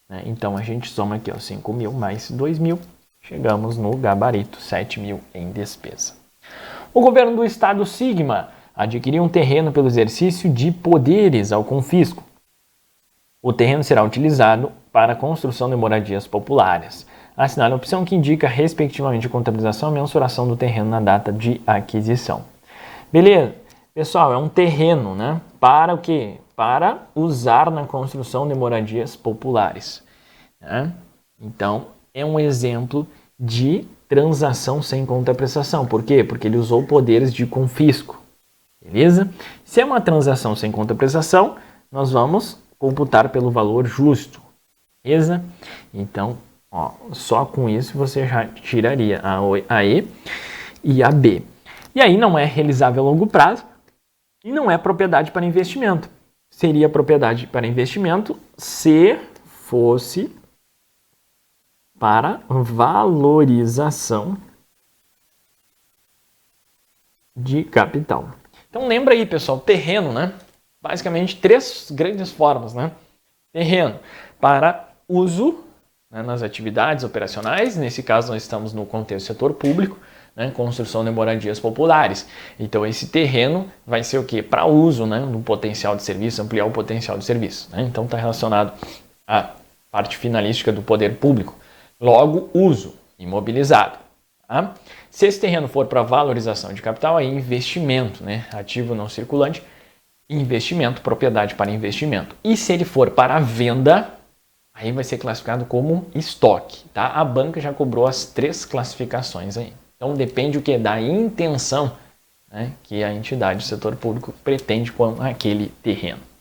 Né? Então, a gente soma aqui 5.000 mais 2.000, chegamos no gabarito 7.000 em despesa. O governo do estado Sigma adquiriu um terreno pelo exercício de poderes ao confisco. O terreno será utilizado para a construção de moradias populares. Assinale a opção que indica, respectivamente, a contabilização e mensuração do terreno na data de aquisição. Beleza? Pessoal, é um terreno, né? Para o quê? Para usar na construção de moradias populares. Né? Então, é um exemplo de transação sem contraprestação. Por quê? Porque ele usou poderes de confisco. Beleza? Se é uma transação sem contraprestação, nós vamos computar pelo valor justo. Beleza? Então, ó, só com isso você já tiraria a E e a B. E aí não é realizável a longo prazo e não é propriedade para investimento. Seria propriedade para investimento se fosse para valorização de capital. Então lembra aí, pessoal, terreno, né? Basicamente 3 grandes formas, né? Terreno para uso, né, nas atividades operacionais, nesse caso nós estamos no contexto do setor público, né, construção de moradias populares. Então esse terreno vai ser o quê? Para uso, né, no potencial de serviço, ampliar o potencial de serviço. Né? Então está relacionado à parte finalística do poder público. Logo, uso, imobilizado. Tá? Se esse terreno for para valorização de capital, aí investimento, né? Ativo não circulante, investimento, propriedade para investimento. E se ele for para venda, aí vai ser classificado como estoque. Tá? A banca já cobrou as 3 classificações aí. Então depende o que? Da intenção, né, que a entidade do setor público pretende com aquele terreno.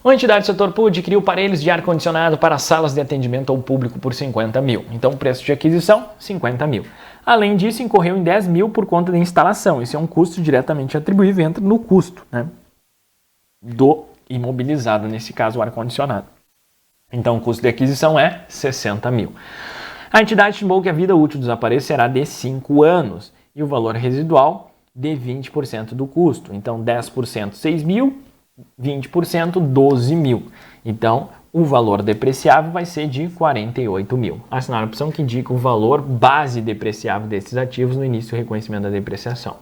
Uma entidade do setor público adquiriu aparelhos de ar-condicionado para salas de atendimento ao público por 50 mil. Então, o preço de aquisição, 50 mil. Além disso, incorreu em 10 mil por conta da instalação. Isso é um custo diretamente atribuível, entra no custo, né, do imobilizado, nesse caso, o ar-condicionado. Então, o custo de aquisição é 60 mil. A entidade estimou que a vida útil dos aparelhos será de 5 anos e o valor residual de 20% do custo. Então, 10%, 6 mil, 20%, 12 mil. Então, o valor depreciável vai ser de 48 mil. Assinar a opção que indica o valor base depreciável desses ativos no início do reconhecimento da depreciação.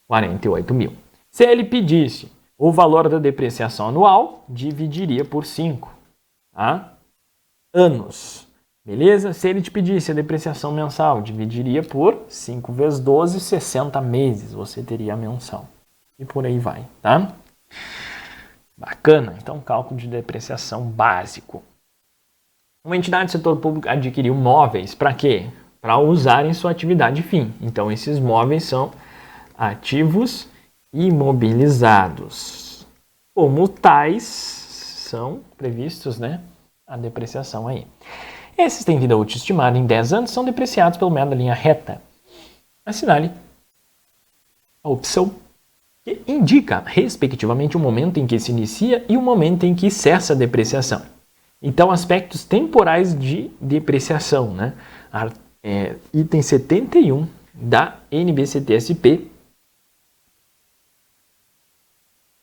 48 mil. Se ele pedisse o valor da depreciação anual, dividiria por 5 anos. Beleza? Se ele te pedisse a depreciação mensal, dividiria por 5 vezes 12, 60 meses. Você teria a mensal. E por aí vai, tá? Bacana. Então, cálculo de depreciação básico. Uma entidade do setor público adquiriu móveis para quê? Para usar em sua atividade fim. Então, esses móveis são ativos imobilizados. Como tais, são previstos, né, a depreciação aí. Esses têm vida útil estimada em 10 anos, são depreciados pelo método da linha reta. Assinale a opção que indica, respectivamente, o momento em que se inicia e o momento em que cessa a depreciação. Então, aspectos temporais de depreciação, né? Item 71 da NBCT-SP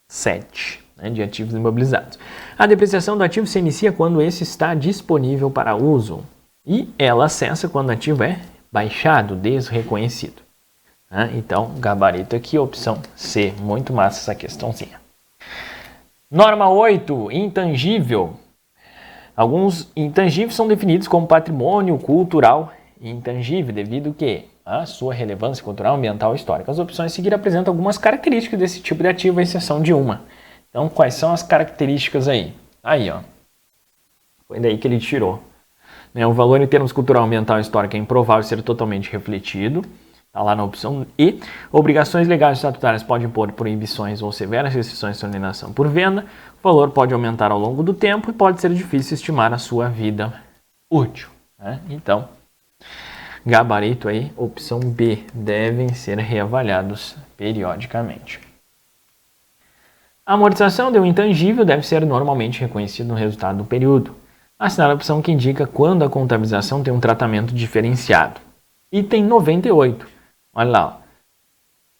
7, né, de ativos imobilizados. A depreciação do ativo se inicia quando esse está disponível para uso e ela cessa quando o ativo é baixado, desreconhecido. Então, gabarito aqui, opção C. Muito massa essa questãozinha. Norma 8, intangível. Alguns intangíveis são definidos como patrimônio cultural intangível, devido à sua relevância cultural, ambiental e histórica. As opções a seguir apresentam algumas características desse tipo de ativo, à exceção de uma. Então, quais são as características aí? Aí, ó. Foi daí que ele tirou. O valor em termos cultural, ambiental e histórico é improvável ser totalmente refletido. Está lá na opção E. Obrigações legais estatutárias podem impor proibições ou severas restrições de alienação por venda. O valor pode aumentar ao longo do tempo e pode ser difícil estimar a sua vida útil. Né? Então, gabarito aí, opção B, devem ser reavaliados periodicamente. A amortização de um intangível deve ser normalmente reconhecida no resultado do período. Assinar a opção que indica quando a contabilização tem um tratamento diferenciado. Item 98. Olha lá. Ó.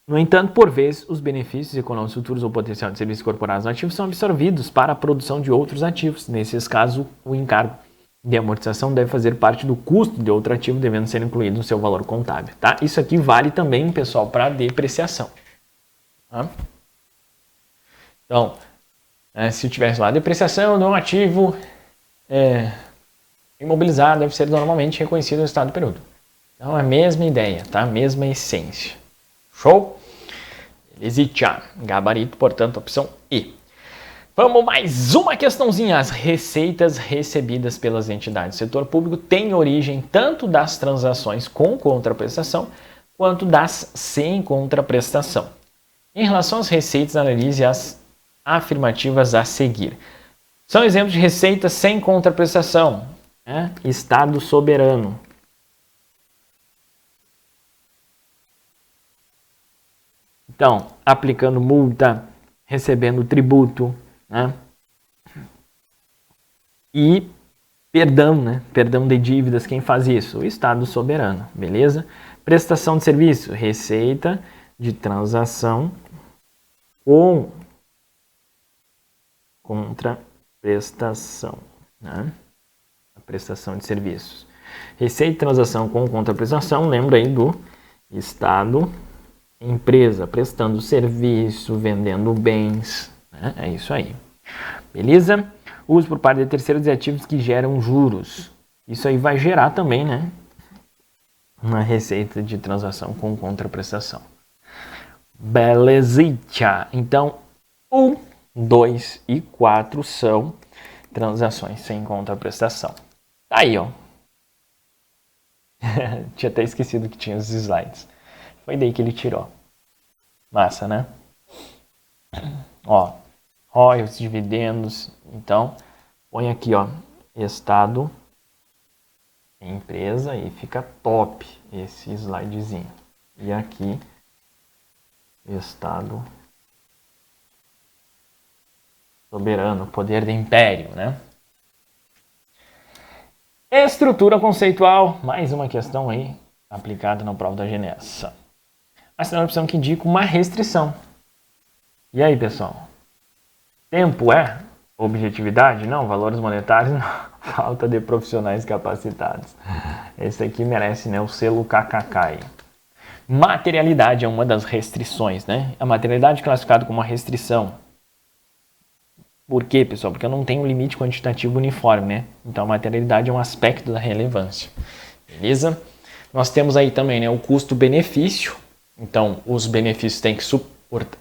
No entanto, por vezes, os benefícios econômicos futuros ou potencial de serviços incorporados no ativo são absorvidos para a produção de outros ativos. Nesses casos, o encargo de amortização deve fazer parte do custo de outro ativo, devendo ser incluído no seu valor contábil. Tá? Isso aqui vale também, pessoal, para depreciação. Tá? Então, se tivesse lá depreciação de um ativo imobilizado, deve ser normalmente reconhecido no estado do período. Então, a mesma ideia, tá? A mesma essência. Show? Beleza? Gabarito, portanto, opção E. Vamos mais uma questãozinha. As receitas recebidas pelas entidades do setor público têm origem tanto das transações com contraprestação quanto das sem contraprestação. Em relação às receitas, analise as afirmativas a seguir. São exemplos de receitas sem contraprestação. Estado soberano. Então, aplicando multa, recebendo tributo, né? E perdão, né? Perdão de dívidas, quem faz isso? O Estado soberano, beleza? Prestação de serviço, receita de transação com contraprestação, né? A prestação de serviços. Receita de transação com contraprestação, lembra aí do Estado, empresa, prestando serviço, vendendo bens, né? É isso aí. Beleza? Uso por parte de terceiros de ativos que geram juros. Isso aí vai gerar também, né? Uma receita de transação com contraprestação. Belezitia. Então, 1, 2 e 4 são transações sem contraprestação. Tá aí, ó. Tinha até esquecido que tinha os slides. Foi daí que ele tirou. Massa, né? Ó, royalties, dividendos. Então, põe aqui, ó, Estado, empresa, e fica top esse slidezinho. E aqui, Estado soberano, poder do império, né? Estrutura conceitual, mais uma questão aí, aplicada na prova da Genessa. A segunda opção que indica uma restrição. E aí, pessoal? Tempo é? Objetividade? Não. Valores monetários? Não. Falta de profissionais capacitados. Esse aqui merece, né, o selo KKK aí. Materialidade é uma das restrições, né? A materialidade é classificada como uma restrição. Por quê, pessoal? Porque eu não tenho um limite quantitativo uniforme, né? Então, a materialidade é um aspecto da relevância. Beleza? Nós temos aí também, né, o custo-benefício. Então, os benefícios têm que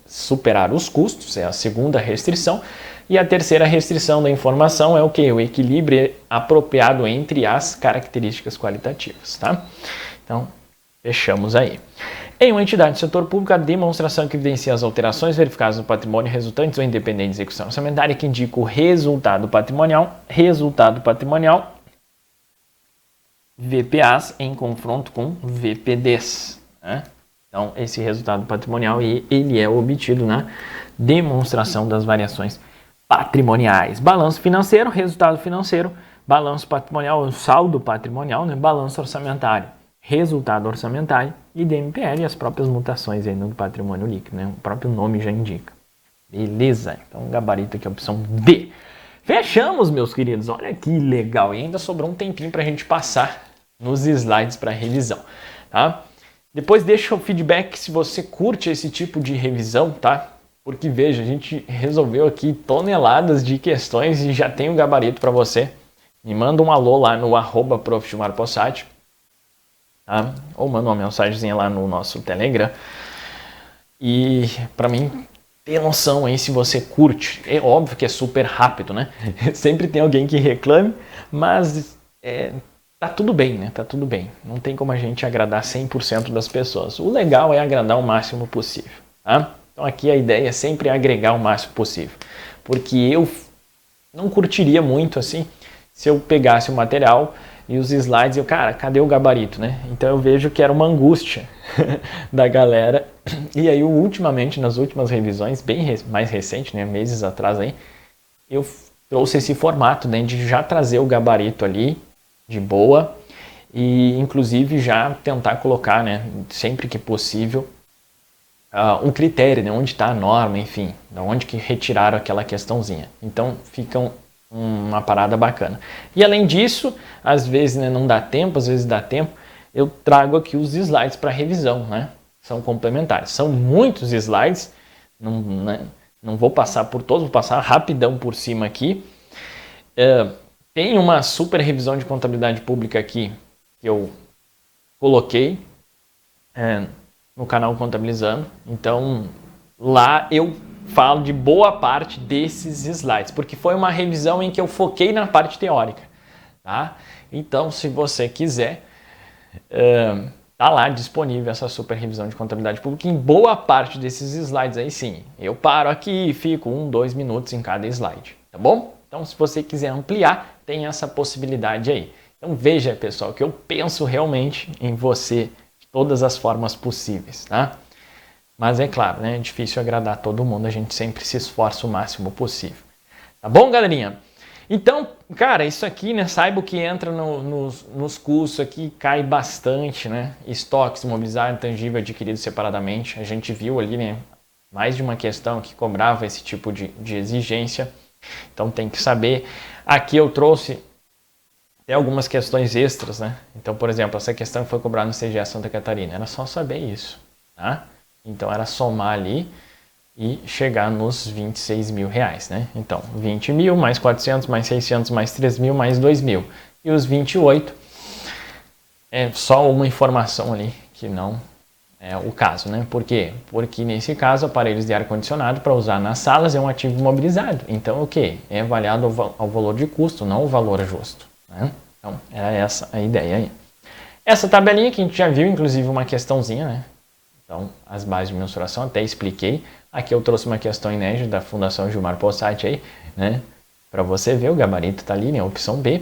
superar os custos, é a segunda restrição. E a terceira restrição da informação é o quê? O equilíbrio apropriado entre as características qualitativas, tá? Então, fechamos aí. Em uma entidade do setor público, a demonstração que evidencia as alterações verificadas no patrimônio resultantes ou independente de execução orçamentária que indica o resultado patrimonial, VPAs em confronto com VPDs, né? Então, esse resultado patrimonial, ele é obtido na demonstração das variações patrimoniais. Balanço financeiro, resultado financeiro, balanço patrimonial, saldo patrimonial, né? Balanço orçamentário, resultado orçamentário e DMPL e as próprias mutações aí no patrimônio líquido, né? O próprio nome já indica. Beleza? Então, gabarito aqui, a opção D. Fechamos, meus queridos. Olha que legal. E ainda sobrou um tempinho para a gente passar nos slides para revisão, tá? Depois deixa o feedback se você curte esse tipo de revisão, tá? Porque veja, a gente resolveu aqui toneladas de questões e já tem um gabarito para você. Me manda um alô lá no @profgilmarpossati, tá? Ou manda uma mensagenzinha lá no nosso Telegram. E para mim ter noção aí se você curte. É óbvio que é super rápido, né? Sempre tem alguém que reclame, mas tá tudo bem, né? Tá tudo bem. Não tem como a gente agradar 100% das pessoas. O legal é agradar o máximo possível, tá? Então aqui a ideia é sempre agregar o máximo possível. Porque eu não curtiria muito assim se eu pegasse o material e os slides e cara, cadê o gabarito, né? Então eu vejo que era uma angústia da galera. E aí ultimamente, nas últimas revisões, mais recente, né? Meses atrás aí, eu trouxe esse formato, né? De já trazer o gabarito ali de boa e inclusive já tentar colocar, né, sempre que possível, um critério, né, onde está a norma, enfim, de onde que retiraram aquela questãozinha. Então fica uma parada bacana. E além disso, às vezes, né, não dá tempo, às vezes dá tempo, eu trago aqui os slides para revisão, né? São complementares. São muitos slides, não vou passar por todos, vou passar rapidão por cima aqui. Tem uma super revisão de contabilidade pública aqui que eu coloquei no canal Contabilizando. Então, lá eu falo de boa parte desses slides, porque foi uma revisão em que eu foquei na parte teórica, tá? Então, se você quiser, tá lá disponível essa super revisão de contabilidade pública em boa parte desses slides aí sim. Eu paro aqui e fico 2 minutos em cada slide, tá bom? Então, se você quiser ampliar, tem essa possibilidade aí. Então, veja, pessoal, que eu penso realmente em você de todas as formas possíveis, tá? Mas é claro, né? É difícil agradar todo mundo, a gente sempre se esforça o máximo possível. Tá bom, galerinha? Então, cara, isso aqui, né? Saiba o que entra nos cursos aqui, cai bastante, né? Estoques, imobiliário, intangível adquirido separadamente. A gente viu ali, né? Mais de uma questão que cobrava esse tipo de exigência. Então, tem que saber. Aqui eu trouxe até algumas questões extras, né? Então, por exemplo, essa questão que foi cobrada no CGE Santa Catarina. Era só saber isso, tá? Então, era somar ali e chegar nos 26 mil reais, né? Então, 20 mil, mais 400, mais 600, mais 3 mil, mais 2 mil. E os 28 é só uma informação ali que não é o caso, né? Por quê? Porque nesse caso, aparelhos de ar-condicionado para usar nas salas é um ativo imobilizado. Então, o quê? É avaliado ao valor de custo, não o valor justo, né? Então, era essa a ideia aí. Essa tabelinha que a gente já viu, inclusive uma questãozinha, né? Então, as bases de mensuração, até expliquei. Aqui eu trouxe uma questão inédita da Fundação Gilmar Possati aí, né? Para você ver, o gabarito tá ali, né? Opção B.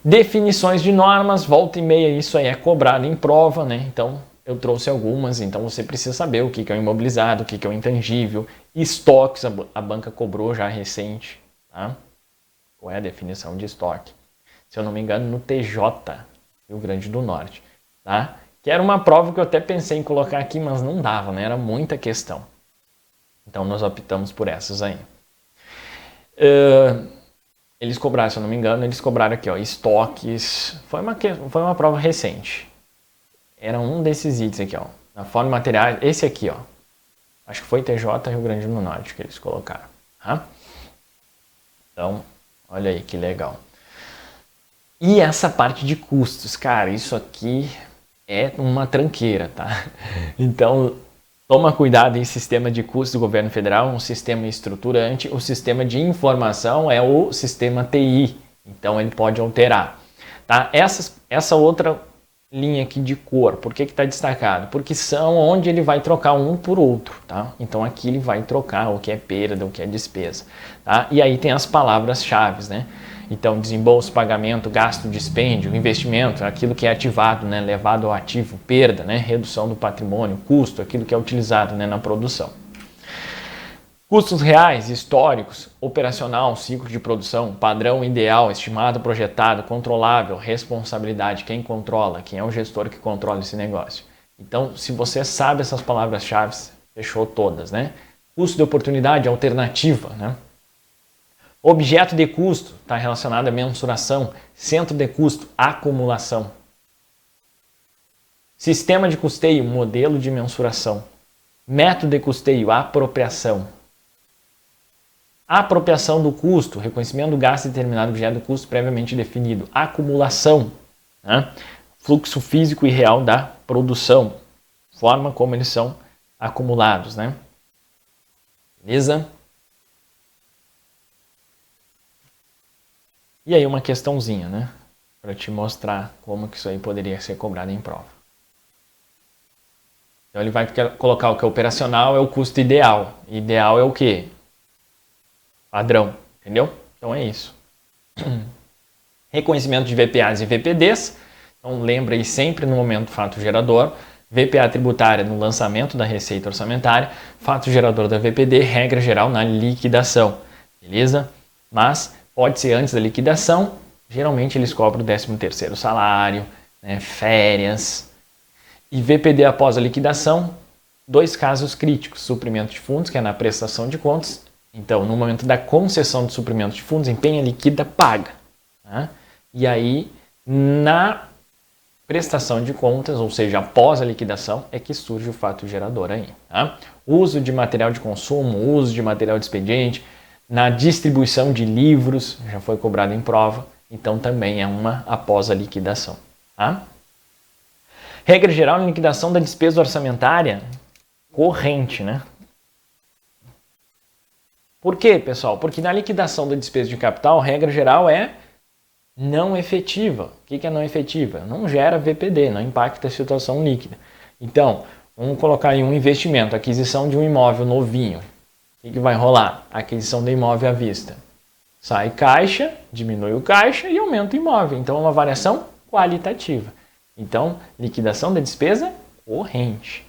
Definições de normas, volta e meia, isso aí é cobrado em prova, né? Então, eu trouxe algumas, então você precisa saber o que é o imobilizado, o que é o intangível. Estoques, a banca cobrou já recente, tá? Qual é a definição de estoque? Se eu não me engano, no TJ, Rio Grande do Norte, tá? Que era uma prova que eu até pensei em colocar aqui, mas não dava, né? Era muita questão. Então, nós optamos por essas aí. Eles cobraram, se eu não me engano, eles cobraram aqui, ó, estoques. Foi uma prova recente. Era um desses itens aqui, ó. Na forma de materiais, esse aqui, ó. Acho que foi TJ Rio Grande do Norte que eles colocaram. Tá? Então, olha aí que legal. E essa parte de custos, cara, isso aqui é uma tranqueira, tá? Então, toma cuidado em sistema de custos do governo federal, um sistema estruturante. O sistema de informação é o sistema TI, então ele pode alterar, tá? Essa outra linha aqui de cor, por que está destacado? Porque são onde ele vai trocar um por outro, tá? Então aqui ele vai trocar o que é perda, o que é despesa, tá? E aí tem as palavras-chave, né? Então, desembolso, pagamento, gasto, dispêndio, investimento, aquilo que é ativado, né, levado ao ativo, perda, né, redução do patrimônio, custo, aquilo que é utilizado, né, na produção. Custos reais, históricos, operacional, ciclo de produção, padrão ideal, estimado, projetado, controlável, responsabilidade, quem controla, quem é o gestor que controla esse negócio. Então, se você sabe essas palavras-chave, fechou todas, né? Custo de oportunidade, alternativa, né? Objeto de custo está relacionado à mensuração. Centro de custo, acumulação. Sistema de custeio, modelo de mensuração. Método de custeio, apropriação. Apropriação do custo, reconhecimento do gasto de determinado objeto de custo previamente definido. Acumulação, né? Fluxo físico e real da produção. Forma como eles são acumulados, né? Beleza? E aí uma questãozinha, né? Para te mostrar como que isso aí poderia ser cobrado em prova. Então ele vai colocar o que é operacional é o custo ideal. Ideal é o quê? Padrão, entendeu? Então é isso. Reconhecimento de VPAs e VPDs. Então lembra aí sempre no momento fato gerador. VPA tributária no lançamento da receita orçamentária. Fato gerador da VPD, regra geral na liquidação. Beleza? Mas pode ser antes da liquidação, geralmente eles cobram o 13º salário, né, férias. E VPD após a liquidação, 2 casos críticos, suprimento de fundos, que é na prestação de contas. Então, no momento da concessão de suprimento de fundos, empenha, liquida, paga. Tá? E aí, na prestação de contas, ou seja, após a liquidação, é que surge o fato gerador aí. Tá? Uso de material de consumo, uso de material de expediente, na distribuição de livros, já foi cobrado em prova, então também é uma após a liquidação. Tá? Regra geral na liquidação da despesa orçamentária corrente, né? Por quê, pessoal? Porque na liquidação da despesa de capital, a regra geral é não efetiva. O que é não efetiva? Não gera VPD, não impacta a situação líquida. Então, vamos colocar aí um investimento, aquisição de um imóvel novinho. O que vai rolar? Aquisição do imóvel à vista. Sai caixa, diminui o caixa e aumenta o imóvel. Então, é uma variação qualitativa. Então, liquidação da despesa corrente.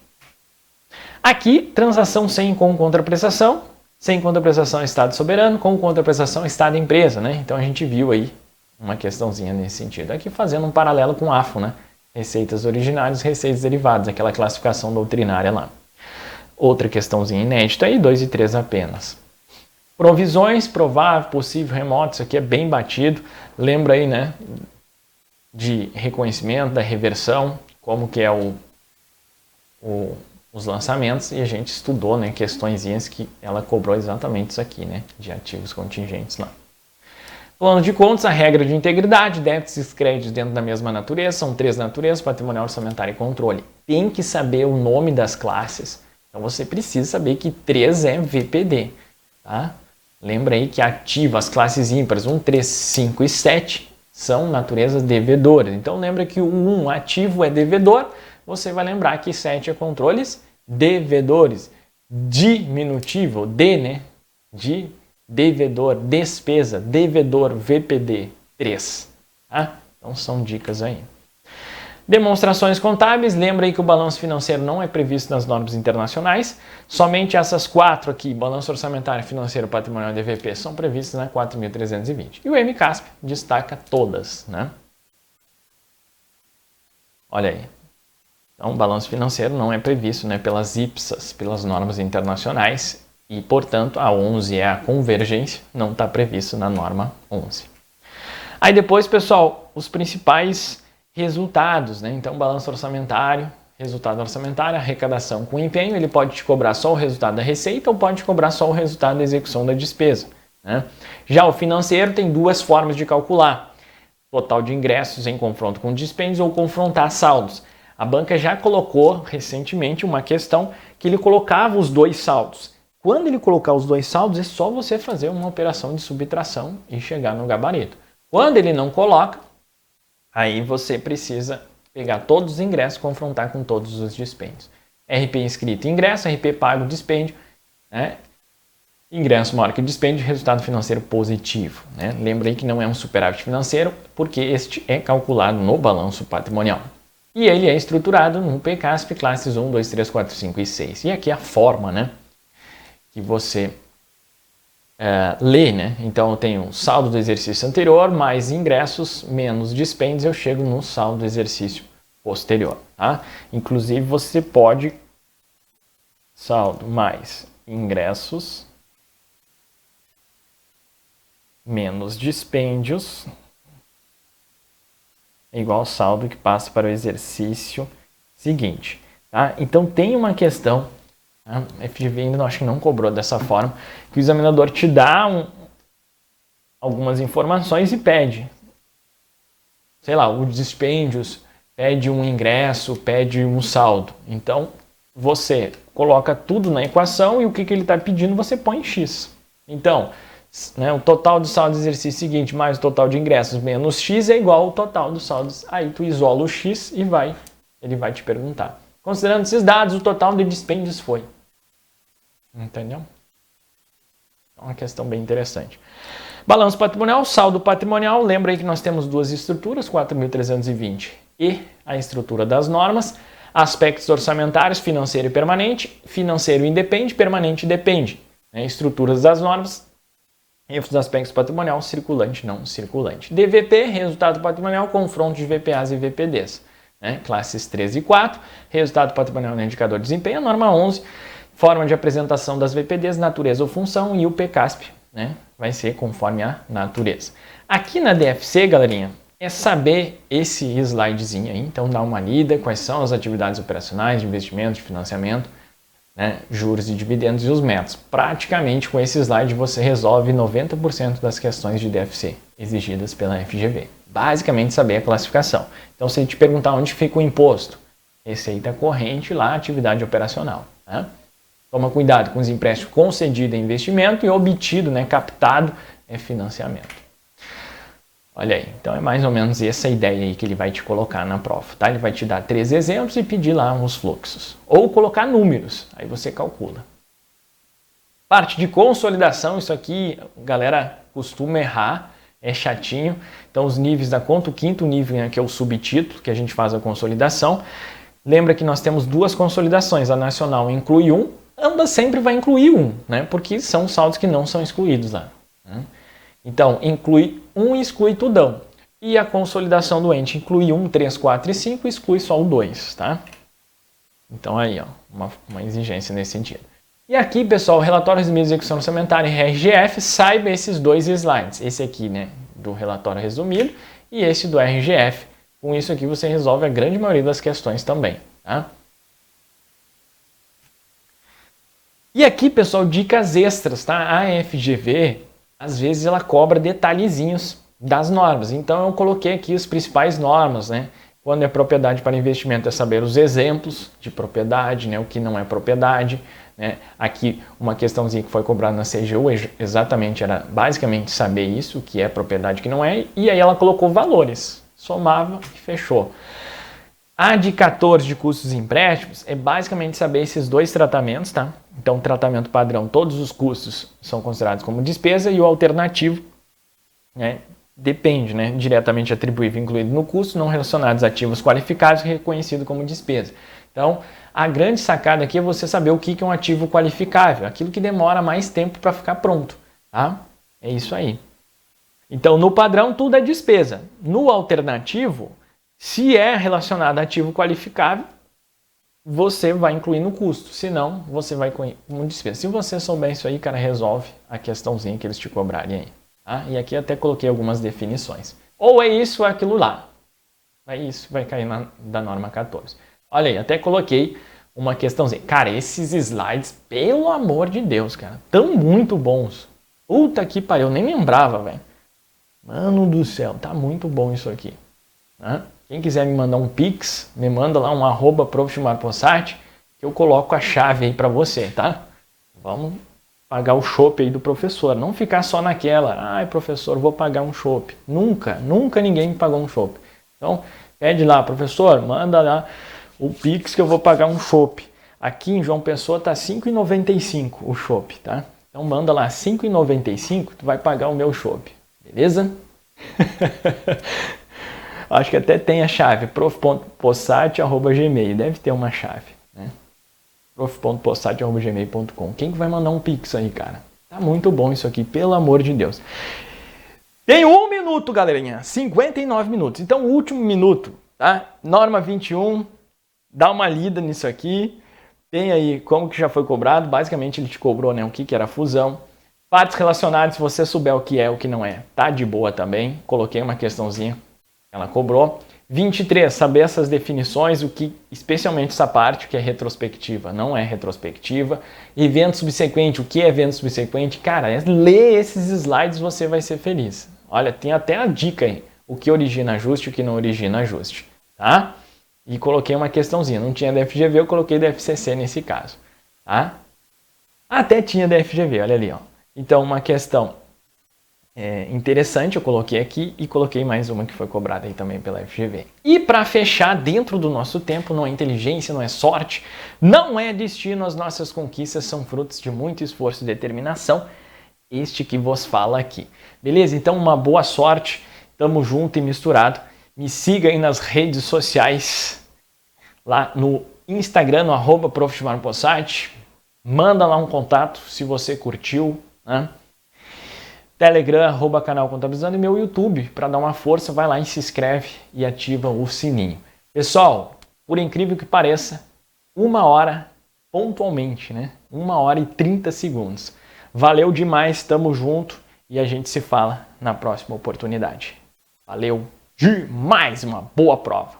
Aqui, transação sem com contraprestação. Sem contraprestação, Estado soberano. Com contraprestação, Estado empresa, né? Então, a gente viu aí uma questãozinha nesse sentido. Aqui fazendo um paralelo com o AFO, né? Receitas originárias, receitas derivadas, aquela classificação doutrinária lá. Outra questãozinha inédita aí, 2 e 3 apenas. Provisões, provável, possível, remoto, isso aqui é bem batido. Lembra aí, né? De reconhecimento, da reversão, como que é os lançamentos, e a gente estudou, né, questõezinhas que ela cobrou exatamente isso aqui, né, de ativos contingentes lá. Plano de contas, a regra de integridade, débitos e créditos dentro da mesma natureza, são 3 naturezas, patrimonial, orçamentário e controle. Tem que saber o nome das classes, então você precisa saber que 3 é VPD, tá? Lembra aí que ativo, as classes ímpares 1, 3, 5 e 7 são naturezas devedoras. Então lembra que o 1 ativo é devedor, você vai lembrar que 7 é controles devedores. Diminutivo, D, né? De devedor, despesa, devedor, VPD, 3. Tá? Então são dicas aí. Demonstrações contábeis, lembra aí que o balanço financeiro não é previsto nas normas internacionais, somente essas 4 aqui, balanço orçamentário, financeiro, patrimonial e DVP, são previstas na 4.320. E o MCASP destaca todas, né? Olha aí. Então, o balanço financeiro não é previsto, né, pelas IPSAS, pelas normas internacionais, e, portanto, a 11 é a convergência, não está previsto na norma 11. Aí depois, pessoal, os principais resultados, né? Então, balanço orçamentário, resultado orçamentário, arrecadação com empenho, ele pode te cobrar só o resultado da receita ou pode te cobrar só o resultado da execução da despesa, né? Já o financeiro tem 2 formas de calcular: total de ingressos em confronto com dispêndios ou confrontar saldos. A banca já colocou recentemente uma questão que ele colocava os 2 saldos. Quando ele colocar os 2 saldos, é só você fazer uma operação de subtração e chegar no gabarito. Quando ele não coloca, aí você precisa pegar todos os ingressos e confrontar com todos os dispêndios. RP inscrito, ingresso, RP pago, dispêndio, né? Ingresso maior que dispêndio, resultado financeiro positivo, né? Lembra aí que não é um superávit financeiro, porque este é calculado no balanço patrimonial. E ele é estruturado no PCASP, classes 1, 2, 3, 4, 5 e 6. E aqui a forma, né, que você lê, né? Então eu tenho saldo do exercício anterior, mais ingressos, menos dispêndios, eu chego no saldo do exercício posterior, tá? Inclusive você pode saldo mais ingressos, menos dispêndios, é igual ao saldo que passa para o exercício seguinte, tá? Então tem uma questão, tá? A FGV ainda acho que não cobrou dessa forma, que o examinador te dá algumas informações e pede, sei lá, os dispêndios, pede um ingresso, pede um saldo. Então você coloca tudo na equação e o que ele está pedindo você põe em X. Então, né, o total do saldo do exercício seguinte mais o total de ingressos menos X é igual ao total dos saldos. Aí tu isola o X e ele vai te perguntar. Considerando esses dados, o total de dispêndios foi. Entendeu? É uma questão bem interessante. Balanço patrimonial, saldo patrimonial. Lembra aí que nós temos 2 estruturas, 4.320 e a estrutura das normas. Aspectos orçamentários, financeiro e permanente. Financeiro independe, permanente depende. Né? Estruturas das normas. Dos aspectos patrimonial, circulante, não circulante. DVP, resultado patrimonial, confronto de VPAs e VPDs. Né? Classes 3 e 4, resultado patrimonial no indicador de desempenho, norma 11, forma de apresentação das VPDs, natureza ou função, e o PCASP, né? Vai ser conforme a natureza. Aqui na DFC, galerinha, é saber esse slidezinho aí, então dá uma lida, quais são as atividades operacionais de investimento, de financiamento, né, juros e dividendos e os métodos. Praticamente com esse slide você resolve 90% das questões de DFC exigidas pela FGV. Basicamente saber a classificação. Então se ele te perguntar onde fica o imposto, receita corrente lá, atividade operacional. Né? Toma cuidado com os empréstimos concedidos em investimento e obtido, né, captado, é financiamento. Olha aí, então é mais ou menos essa ideia aí que ele vai te colocar na prova, tá? Ele vai te dar 3 exemplos e pedir lá uns fluxos. Ou colocar números, aí você calcula. Parte de consolidação, isso aqui, galera costuma errar, é chatinho. Então os níveis da conta, o quinto nível, né, que é o subtítulo, que a gente faz a consolidação. Lembra que nós temos duas consolidações, a nacional inclui um, ambas sempre vai incluir um, né? Porque são saldos que não são excluídos lá. Né? Então, inclui um e exclui tudão. E a consolidação do ente inclui 1, 3, 4 e 5 e exclui só o 2, tá? Então aí, ó, uma exigência nesse sentido. E aqui, pessoal, o relatório resumido de execução orçamentária e RGF, saiba esses dois slides. Esse aqui, né, do relatório resumido e esse do RGF. Com isso aqui você resolve a grande maioria das questões também, tá? E aqui, pessoal, dicas extras, tá? A FGV, às vezes, ela cobra detalhezinhos das normas. Então, eu coloquei aqui as principais normas, né? Quando é propriedade para investimento, é saber os exemplos de propriedade, né? O que não é propriedade, né? Aqui, uma questãozinha que foi cobrada na CGU, exatamente, era basicamente saber isso, o que é propriedade e o que não é. E aí ela colocou valores, somava e fechou. A de 14 de custos e empréstimos é basicamente saber esses dois tratamentos, tá? Então, tratamento padrão, todos os custos são considerados como despesa e o alternativo, né, depende, né, diretamente atribuível incluído no custo, não relacionados a ativos qualificados, reconhecido como despesa. Então, a grande sacada aqui é você saber o que é um ativo qualificável, aquilo que demora mais tempo para ficar pronto, tá? É isso aí. Então, no padrão, tudo é despesa. No alternativo, se é relacionado a ativo qualificável, você vai incluir no custo, senão você vai incluir como despesa. Se você souber isso aí, cara, resolve a questãozinha que eles te cobrarem aí. Tá? E aqui até coloquei algumas definições. Ou é isso ou é aquilo lá. É isso, vai cair da norma 14. Olha aí, até coloquei uma questãozinha. Cara, esses slides, pelo amor de Deus, cara, tão muito bons. Puta que pariu, eu nem lembrava, velho. Mano do céu, tá muito bom isso aqui. Né? Quem quiser me mandar um Pix, me manda lá um @profmarpossati, que eu coloco a chave aí para você, tá? Vamos pagar o chopp aí do professor. Não ficar só naquela, ai professor, vou pagar um chopp. Nunca ninguém me pagou um chopp. Então, pede lá, professor, manda lá o Pix que eu vou pagar um chopp. Aqui em João Pessoa tá R$ 5,95 o chopp, tá? Então manda lá R$ 5,95, tu vai pagar o meu chopp. Beleza? Acho que até tem a chave, prof.possati@gmail. Deve ter uma chave, né? prof.possati@gmail.com. Quem que vai mandar um Pix aí, cara? Tá muito bom isso aqui, pelo amor de Deus. Tem 1 minuto, galerinha. 59 minutos. Então, o último minuto, tá? Norma 21. Dá uma lida nisso aqui. Tem aí como que já foi cobrado. Basicamente, ele te cobrou, né, o que era fusão. Partes relacionadas, se você souber o que é, o que não é, tá de boa também. Coloquei uma questãozinha. Ela cobrou. 23, saber essas definições, o que, especialmente essa parte que é retrospectiva, não é retrospectiva. Evento subsequente, o que é evento subsequente? Cara, ler esses slides você vai ser feliz. Olha, tem até a dica aí, o que origina ajuste e o que não origina ajuste, tá? E coloquei uma questãozinha, não tinha da FGV, eu coloquei da FCC nesse caso, tá? Até tinha da FGV, olha ali, ó. Então, uma questão interessante, eu coloquei aqui e coloquei mais uma que foi cobrada aí também pela FGV. E para fechar, dentro do nosso tempo, não é inteligência, não é sorte, não é destino, as nossas conquistas são frutos de muito esforço e determinação, este que vos fala aqui. Beleza? Então, uma boa sorte, tamo junto e misturado. Me siga aí nas redes sociais, lá no Instagram, no @profmarpossati, manda lá um contato se você curtiu, né? Telegram, @canal Contabilizando, e meu YouTube, para dar uma força, vai lá e se inscreve e ativa o sininho. Pessoal, por incrível que pareça, 1 hora pontualmente, né? 1 hora e 30 segundos. Valeu demais, tamo junto e a gente se fala na próxima oportunidade. Valeu demais, uma boa prova!